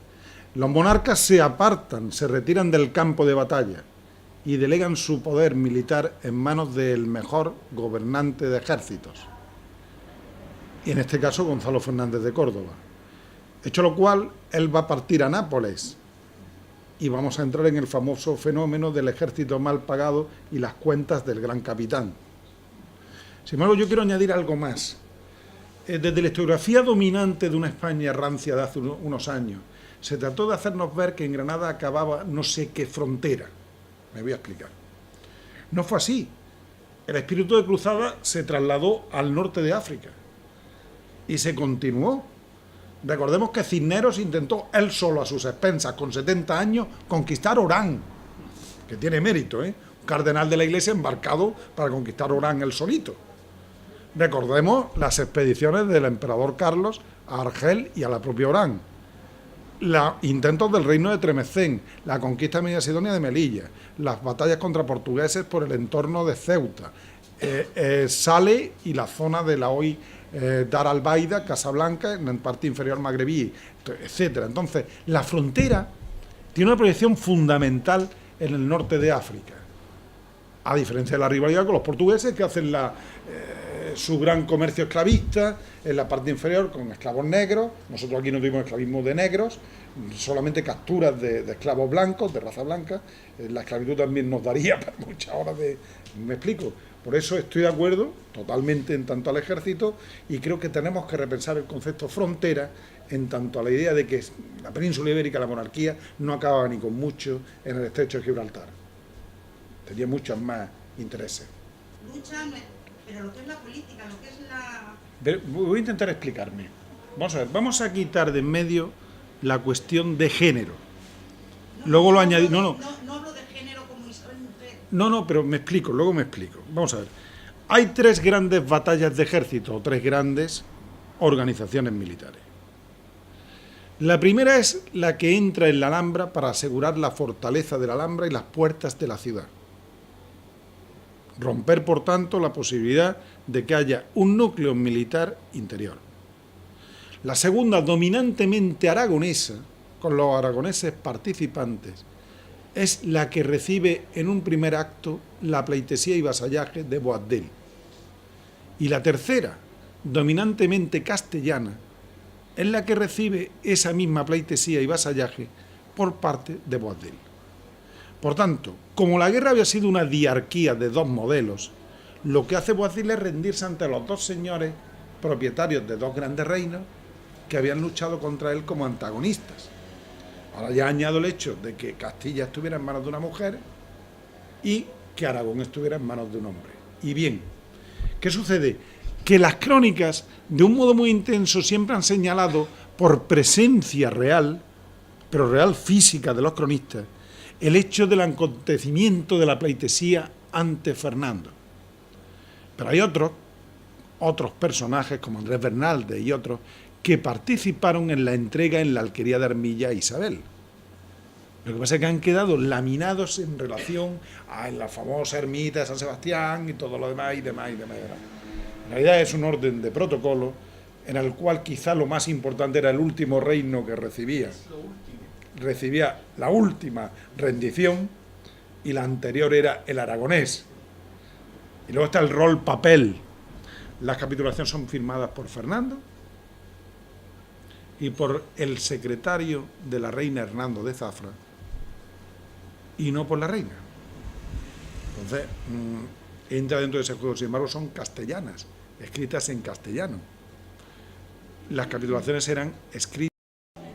Los monarcas se apartan, se retiran del campo de batalla y delegan su poder militar en manos del mejor gobernante de ejércitos. Y en este caso Gonzalo Fernández de Córdoba. Hecho lo cual, él va a partir a Nápoles y vamos a entrar en el famoso fenómeno del ejército mal pagado y las cuentas del gran capitán. Sin embargo, yo quiero añadir algo más. Desde la historiografía dominante de una España rancia de hace unos años, se trató de hacernos ver que en Granada acababa no sé qué frontera. Me voy a explicar. No fue así. El espíritu de cruzada se trasladó al norte de África y se continuó. Recordemos que Cisneros intentó él solo a sus expensas, con 70 años, conquistar Orán, que tiene mérito, ¿eh? Un cardenal de la Iglesia embarcado para conquistar Orán él solito. Recordemos las expediciones del emperador Carlos a Argel y a la propia Orán. Los intentos del reino de Tremecén, la conquista de Media Sidonia de Melilla, las batallas contra portugueses por el entorno de Ceuta, Sale y la zona de la hoy Dar al-Baida, Casablanca, en la parte inferior magrebí, etcétera. Entonces, la frontera tiene una proyección fundamental en el norte de África, a diferencia de la rivalidad con los portugueses, que hacen su gran comercio esclavista en la parte inferior con esclavos negros. Nosotros aquí no tuvimos esclavismo de negros, solamente capturas de esclavos blancos, de raza blanca. La esclavitud también nos daría para muchas horas de... ¿Me explico? Por eso estoy de acuerdo totalmente en tanto al ejército, y creo que tenemos que repensar el concepto frontera en tanto a la idea de que la península ibérica, la monarquía, no acababa ni con mucho en el estrecho de Gibraltar. Tenía muchos más intereses. Pero lo que es la política, lo que es la... Voy a intentar explicarme. Vamos a ver, vamos a quitar de en medio la cuestión de género. Luego lo añadí... No hablo de género como Isabel mujer. No, pero me explico, luego me explico. Vamos a ver. Hay tres grandes batallas de ejército, o tres grandes organizaciones militares. La primera es la que entra en la Alhambra para asegurar la fortaleza de la Alhambra y las puertas de la ciudad. Romper, por tanto, la posibilidad de que haya un núcleo militar interior. La segunda, dominantemente aragonesa, con los aragoneses participantes, es la que recibe en un primer acto la pleitesía y vasallaje de Boabdil. Y la tercera, dominantemente castellana, es la que recibe esa misma pleitesía y vasallaje por parte de Boabdil. Por tanto, como la guerra había sido una diarquía de dos modelos, lo que hace Boabdil es rendirse ante los dos señores propietarios de dos grandes reinos que habían luchado contra él como antagonistas. Ahora ya añado el hecho de que Castilla estuviera en manos de una mujer y que Aragón estuviera en manos de un hombre. Y bien, ¿qué sucede? Que las crónicas, de un modo muy intenso, siempre han señalado, por presencia real, pero real física de los cronistas, el hecho del acontecimiento de la pleitesía ante Fernando. Pero hay otros personajes, como Andrés Bernalde y otros, que participaron en la entrega en la alquería de Armilla a Isabel. Lo que pasa es que han quedado laminados en relación a la famosa ermita de San Sebastián y todo lo demás, y demás. En realidad es un orden de protocolo en el cual quizá lo más importante era el último reino que recibía. Recibía la última rendición, y la anterior era el aragonés. Y luego está el rol papel. Las capitulaciones son firmadas por Fernando y por el secretario de la reina Hernando de Zafra, y no por la reina. Entonces, entra dentro de ese juego. Sin embargo, son castellanas, escritas en castellano. Las capitulaciones eran escritas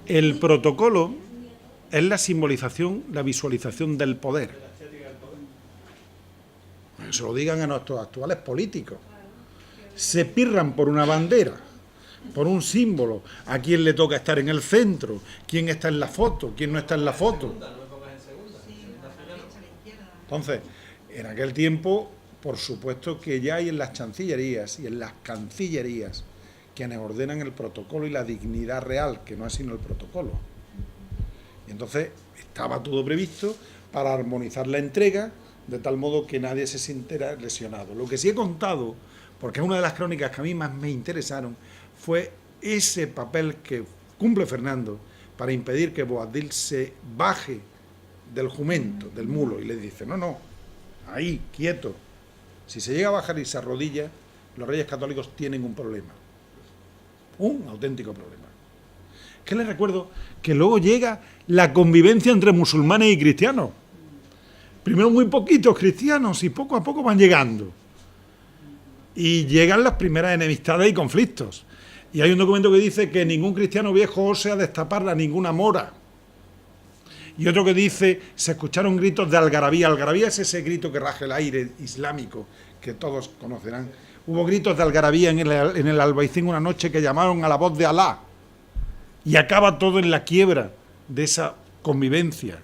El protocolo es la simbolización, la visualización del poder. Que se lo digan a nuestros actuales políticos. Se pirran por una bandera, por un símbolo, a quién le toca estar en el centro, quién está en la foto, quién no está en la foto. Entonces, en aquel tiempo, por supuesto que ya hay en las chancillerías y en las cancillerías quienes ordenan el protocolo y la dignidad real, que no es sino el protocolo. Y entonces estaba todo previsto para armonizar la entrega, de tal modo que nadie se sintiera lesionado. Lo que sí he contado, porque es una de las crónicas que a mí más me interesaron, fue ese papel que cumple Fernando para impedir que Boabdil se baje del jumento, del mulo, y le dice, no, ahí, quieto. Si se llega a bajar y se arrodilla, los reyes católicos tienen un problema. Un auténtico problema. Que les recuerdo que luego llega la convivencia entre musulmanes y cristianos. Primero muy poquitos cristianos y poco a poco van llegando. Y llegan las primeras enemistades y conflictos. Y hay un documento que dice que ningún cristiano viejo ose a destaparla ninguna mora. Y otro que dice, se escucharon gritos de algarabía. Algarabía es ese grito que raja el aire islámico, que todos conocerán. Hubo gritos de algarabía en el Albaicín una noche que llamaron a la voz de Alá. Y acaba todo en la quiebra de esa convivencia.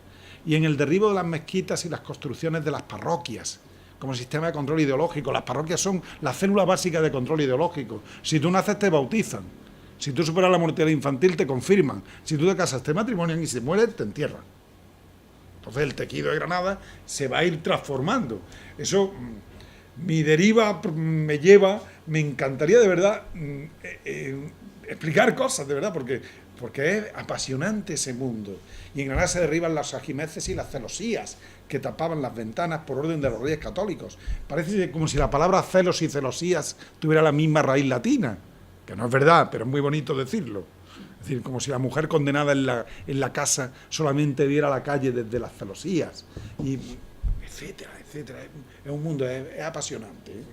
Y en el derribo de las mezquitas y las construcciones de las parroquias, como sistema de control ideológico. Las parroquias son la célula básica de control ideológico. Si tú naces, te bautizan. Si tú superas la mortalidad infantil, te confirman. Si tú te casas, te matrimonian y si mueres, te entierran. Entonces el tejido de Granada se va a ir transformando. Eso, mi deriva me lleva, me encantaría de verdad explicar cosas, de verdad, porque es apasionante ese mundo. Y en Granada se derriban las ajimeces y las celosías que tapaban las ventanas por orden de los reyes católicos. Parece como si la palabra celos y celosías tuviera la misma raíz latina, que no es verdad, pero es muy bonito decirlo. Es decir, como si la mujer condenada en la casa solamente viera la calle desde las celosías, y etcétera, etcétera. Es un mundo, es apasionante, ¿eh?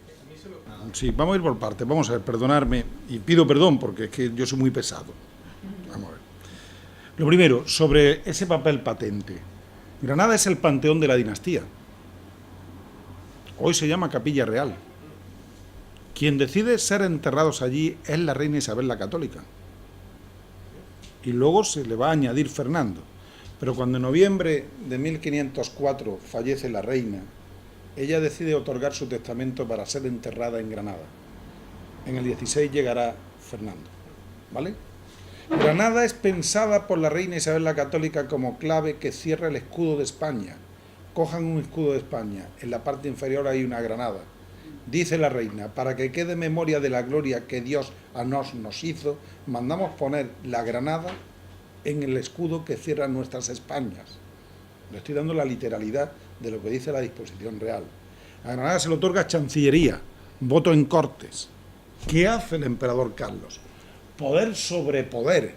Sí, vamos a ir por partes. Vamos a ver, perdonarme, y pido perdón porque es que yo soy muy pesado. Vamos a ver. Lo primero, sobre ese papel patente. Granada es el panteón de la dinastía. Hoy se llama Capilla Real. Quien decide ser enterrados allí es la reina Isabel la Católica. Y luego se le va a añadir Fernando. Pero cuando en noviembre de 1504 fallece la reina, ella decide otorgar su testamento para ser enterrada en Granada. En el 16 llegará Fernando, ¿vale? Granada es pensada por la reina Isabel la Católica como clave que cierra el escudo de España. Cojan un escudo de España, en la parte inferior hay una granada. Dice la reina, para que quede memoria de la gloria que Dios a nos hizo, mandamos poner la granada en el escudo que cierra nuestras Españas. Le estoy dando la literalidad de lo que dice la disposición real. A Granada se le otorga chancillería, voto en Cortes. ¿Qué hace el emperador Carlos? Poder sobre poder,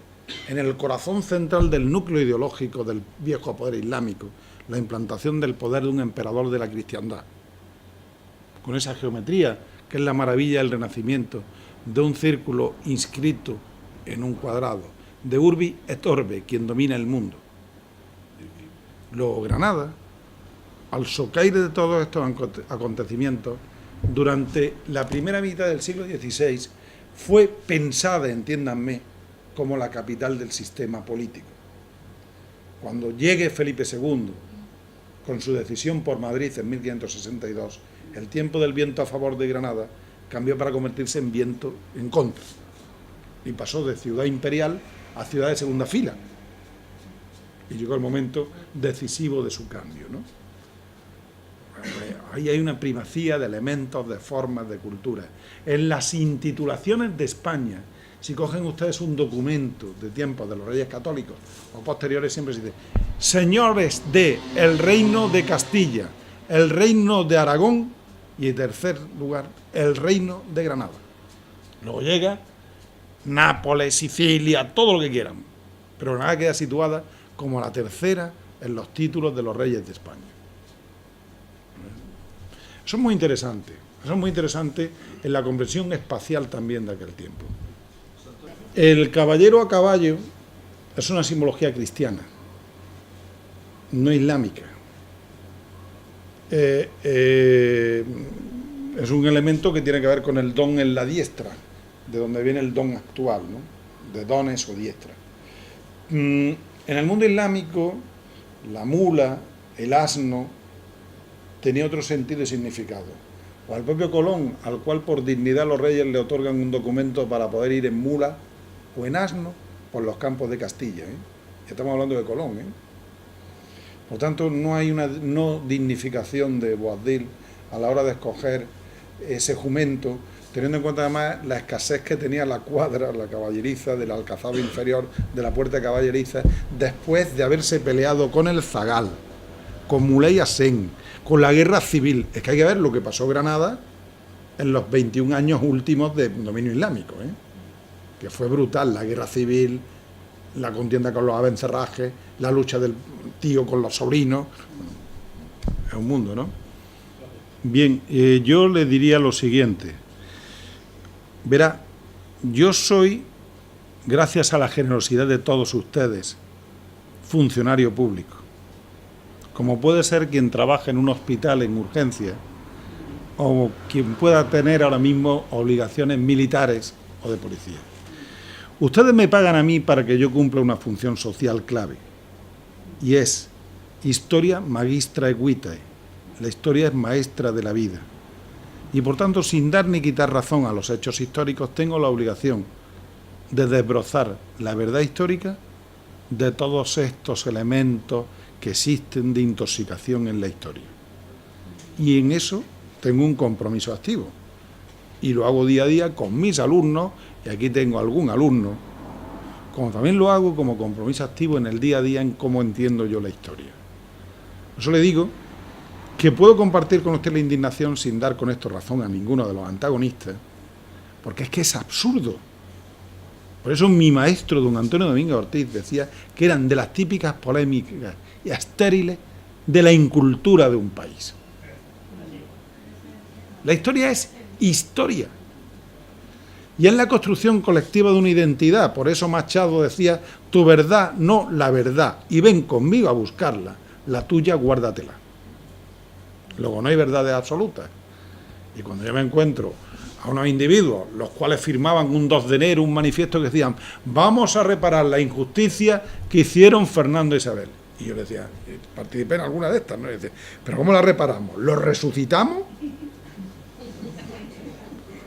en el corazón central del núcleo ideológico del viejo poder islámico, la implantación del poder de un emperador de la cristiandad. Con esa geometría, que es la maravilla del Renacimiento, de un círculo inscrito en un cuadrado, de urbi et orbe, quien domina el mundo. Luego Granada, al socaire de todos estos acontecimientos, durante la primera mitad del siglo XVI, fue pensada, entiéndanme, como la capital del sistema político. Cuando llegue Felipe II, con su decisión por Madrid en 1562, el tiempo del viento a favor de Granada cambió para convertirse en viento en contra. Y pasó de ciudad imperial a ciudad de segunda fila. Y llegó el momento decisivo de su cambio, ¿no? Ahí hay una primacía de elementos, de formas, de cultura. En las intitulaciones de España, si cogen ustedes un documento de tiempos de los reyes católicos o posteriores, siempre se dice señores de el reino de Castilla, el reino de Aragón y en tercer lugar el reino de Granada. Luego llega Nápoles, Sicilia, todo lo que quieran, pero Granada queda situada como la tercera en los títulos de los reyes de España. Eso es muy interesante en la comprensión espacial también de aquel tiempo. El caballero a caballo es una simbología cristiana, no islámica. Es un elemento que tiene que ver con el don en la diestra, de donde viene el don actual, ¿no? De dones o diestra. En el mundo islámico, la mula, el asno, tenía otro sentido y significado. O al propio Colón, al cual por dignidad los reyes le otorgan un documento para poder ir en mula o en asno por los campos de Castilla, ¿eh? Ya estamos hablando de Colón, ¿eh? Por tanto, no hay una no dignificación de Boabdil a la hora de escoger ese jumento, teniendo en cuenta además la escasez que tenía la cuadra, la caballeriza, del alcazaba inferior de la puerta caballeriza, después de haberse peleado con el zagal, con Muley Asen, con la guerra civil. Es que hay que ver lo que pasó Granada en los 21 años últimos de dominio islámico, ¿eh? Que fue brutal, la guerra civil, la contienda con los abencerrajes, la lucha del tío con los sobrinos. Es un mundo, ¿no? Bien, yo le diría lo siguiente. Verá, yo soy, gracias a la generosidad de todos ustedes, funcionario público. Como puede ser quien trabaja en un hospital en urgencia, o quien pueda tener ahora mismo obligaciones militares o de policía. Ustedes me pagan a mí para que yo cumpla una función social clave, y es historia magistra equitae. La historia es maestra de la vida. Y por tanto, sin dar ni quitar razón a los hechos históricos, tengo la obligación de desbrozar la verdad histórica de todos estos elementos que existen de intoxicación en la historia. Y en eso tengo un compromiso activo. Y lo hago día a día con mis alumnos, y aquí tengo algún alumno, como también lo hago como compromiso activo en el día a día en cómo entiendo yo la historia. Por eso le digo que puedo compartir con usted la indignación sin dar con esto razón a ninguno de los antagonistas, porque es que es absurdo. Por eso mi maestro, don Antonio Domínguez Ortiz, decía que eran de las típicas polémicas y estériles de la incultura de un país. La historia es historia. Y es la construcción colectiva de una identidad. Por eso Machado decía, tu verdad, no la verdad, y ven conmigo a buscarla, la tuya guárdatela. Luego no hay verdades absolutas. Y cuando yo me encuentro a unos individuos, los cuales firmaban un 2 de enero un manifiesto que decían, vamos a reparar la injusticia que hicieron Fernando e Isabel. Y yo le decía, participé en alguna de estas, ¿no? Y decía, pero ¿cómo la reparamos? ¿Lo resucitamos?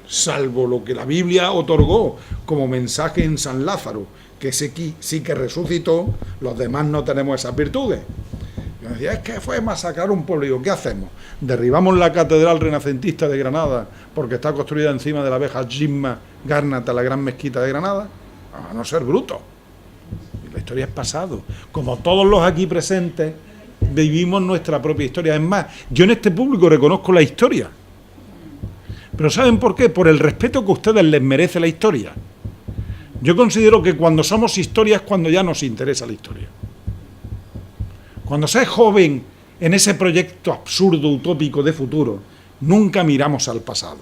Salvo lo que la Biblia otorgó como mensaje en San Lázaro, que ese sí que resucitó, los demás no tenemos esas virtudes. Yo decía, es que fue masacrar un pueblo. Y digo, ¿qué hacemos? ¿Derribamos la catedral renacentista de Granada porque está construida encima de la abeja Jimma Gárnata, la gran mezquita de Granada? A no ser bruto. Y la historia es pasado. Como todos los aquí presentes, vivimos nuestra propia historia. Es más, yo en este público reconozco la historia. Pero ¿saben por qué? Por el respeto que a ustedes les merece la historia. Yo considero que cuando somos historia es cuando ya nos interesa la historia. Cuando se es joven en ese proyecto absurdo, utópico de futuro, nunca miramos al pasado.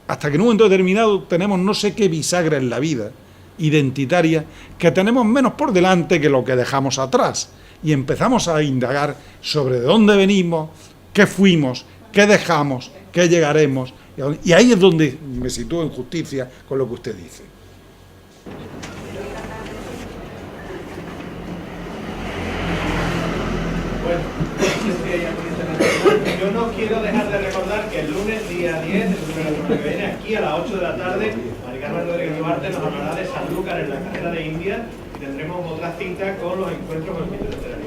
Hasta que en un momento determinado tenemos no sé qué bisagra en la vida identitaria, que tenemos menos por delante que lo que dejamos atrás. Y empezamos a indagar sobre de dónde venimos, qué fuimos, qué dejamos, qué llegaremos. Y ahí es donde me sitúo en justicia con lo que usted dice. Bueno, yo no quiero dejar de recordar que el lunes día 10, el lunes de la semana que viene, aquí a las 8 de la tarde, Mari Carmen Rodríguez Duarte nos hablará de Sanlúcar en la carrera de India y tendremos otra cita con los encuentros con el Ministerio Literario.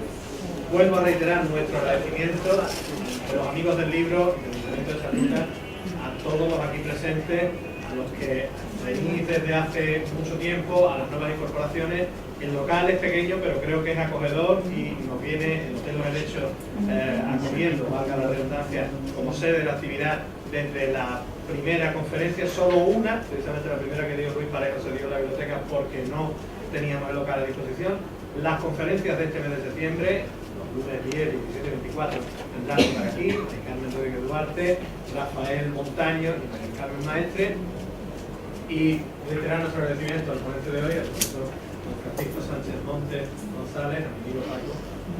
Vuelvo a reiterar nuestro agradecimiento a los amigos del libro, del Ayuntamiento de Sanlúcar, a todos los aquí presentes, a los que venís desde hace mucho tiempo, a las nuevas incorporaciones. El local es pequeño, pero creo que es acogedor y nos viene el Hotel Los Helechos acogiendo, valga la redundancia, como sede de la actividad desde la primera conferencia, solo una, precisamente la primera que dio Ruiz Parejo se dio en la biblioteca porque no teníamos el local a disposición. Las conferencias de este mes de septiembre, los lunes 10, 17 y 24, tendrán lugar aquí, Carmen Rodríguez Duarte, Rafael Montaño y María Carmen Maestre. Y reiterar nuestro agradecimiento al ponente de hoy, al profesor don Francisco Sánchez Montes González, a mi amigo Paco,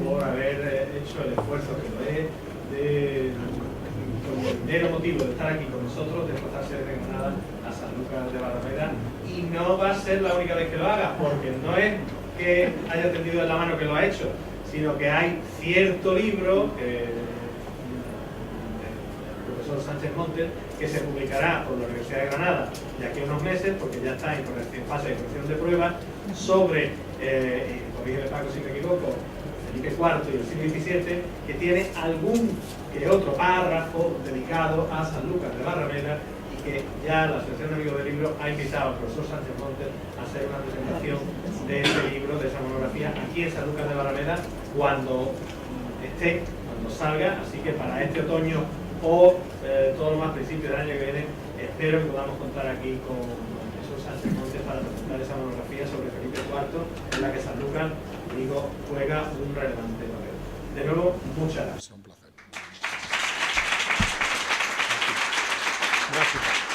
por haber hecho el esfuerzo que lo es con el mero motivo de estar aquí con nosotros, desplazarse desde Granada a Sanlúcar de Barrameda, y no va a ser la única vez que lo haga, porque no es que haya tendido en la mano que lo ha hecho, sino que hay cierto libro del profesor Sánchez Montes que se publicará por la Universidad de Granada de aquí a unos meses, porque ya está en fase de corrección de pruebas, sobre, corrígeme Paco si me equivoco, Felipe IV y el siglo XVII, que tiene algún que otro párrafo dedicado a Sanlúcar de Barrameda, y que ya la Asociación de Amigos del Libro ha invitado al profesor Sánchez Montes a hacer una presentación de este libro, de esa monografía, aquí en Sanlúcar de Barrameda, cuando esté, cuando salga. Así que para este otoño o todo lo más principio del año que viene, espero que podamos contar aquí con el profesor Sánchez Montes para presentar esa monografía sobre Felipe IV, en la que Sanlúcar, digo, juega un relevante papel. De nuevo, muchas gracias. Un placer. Gracias.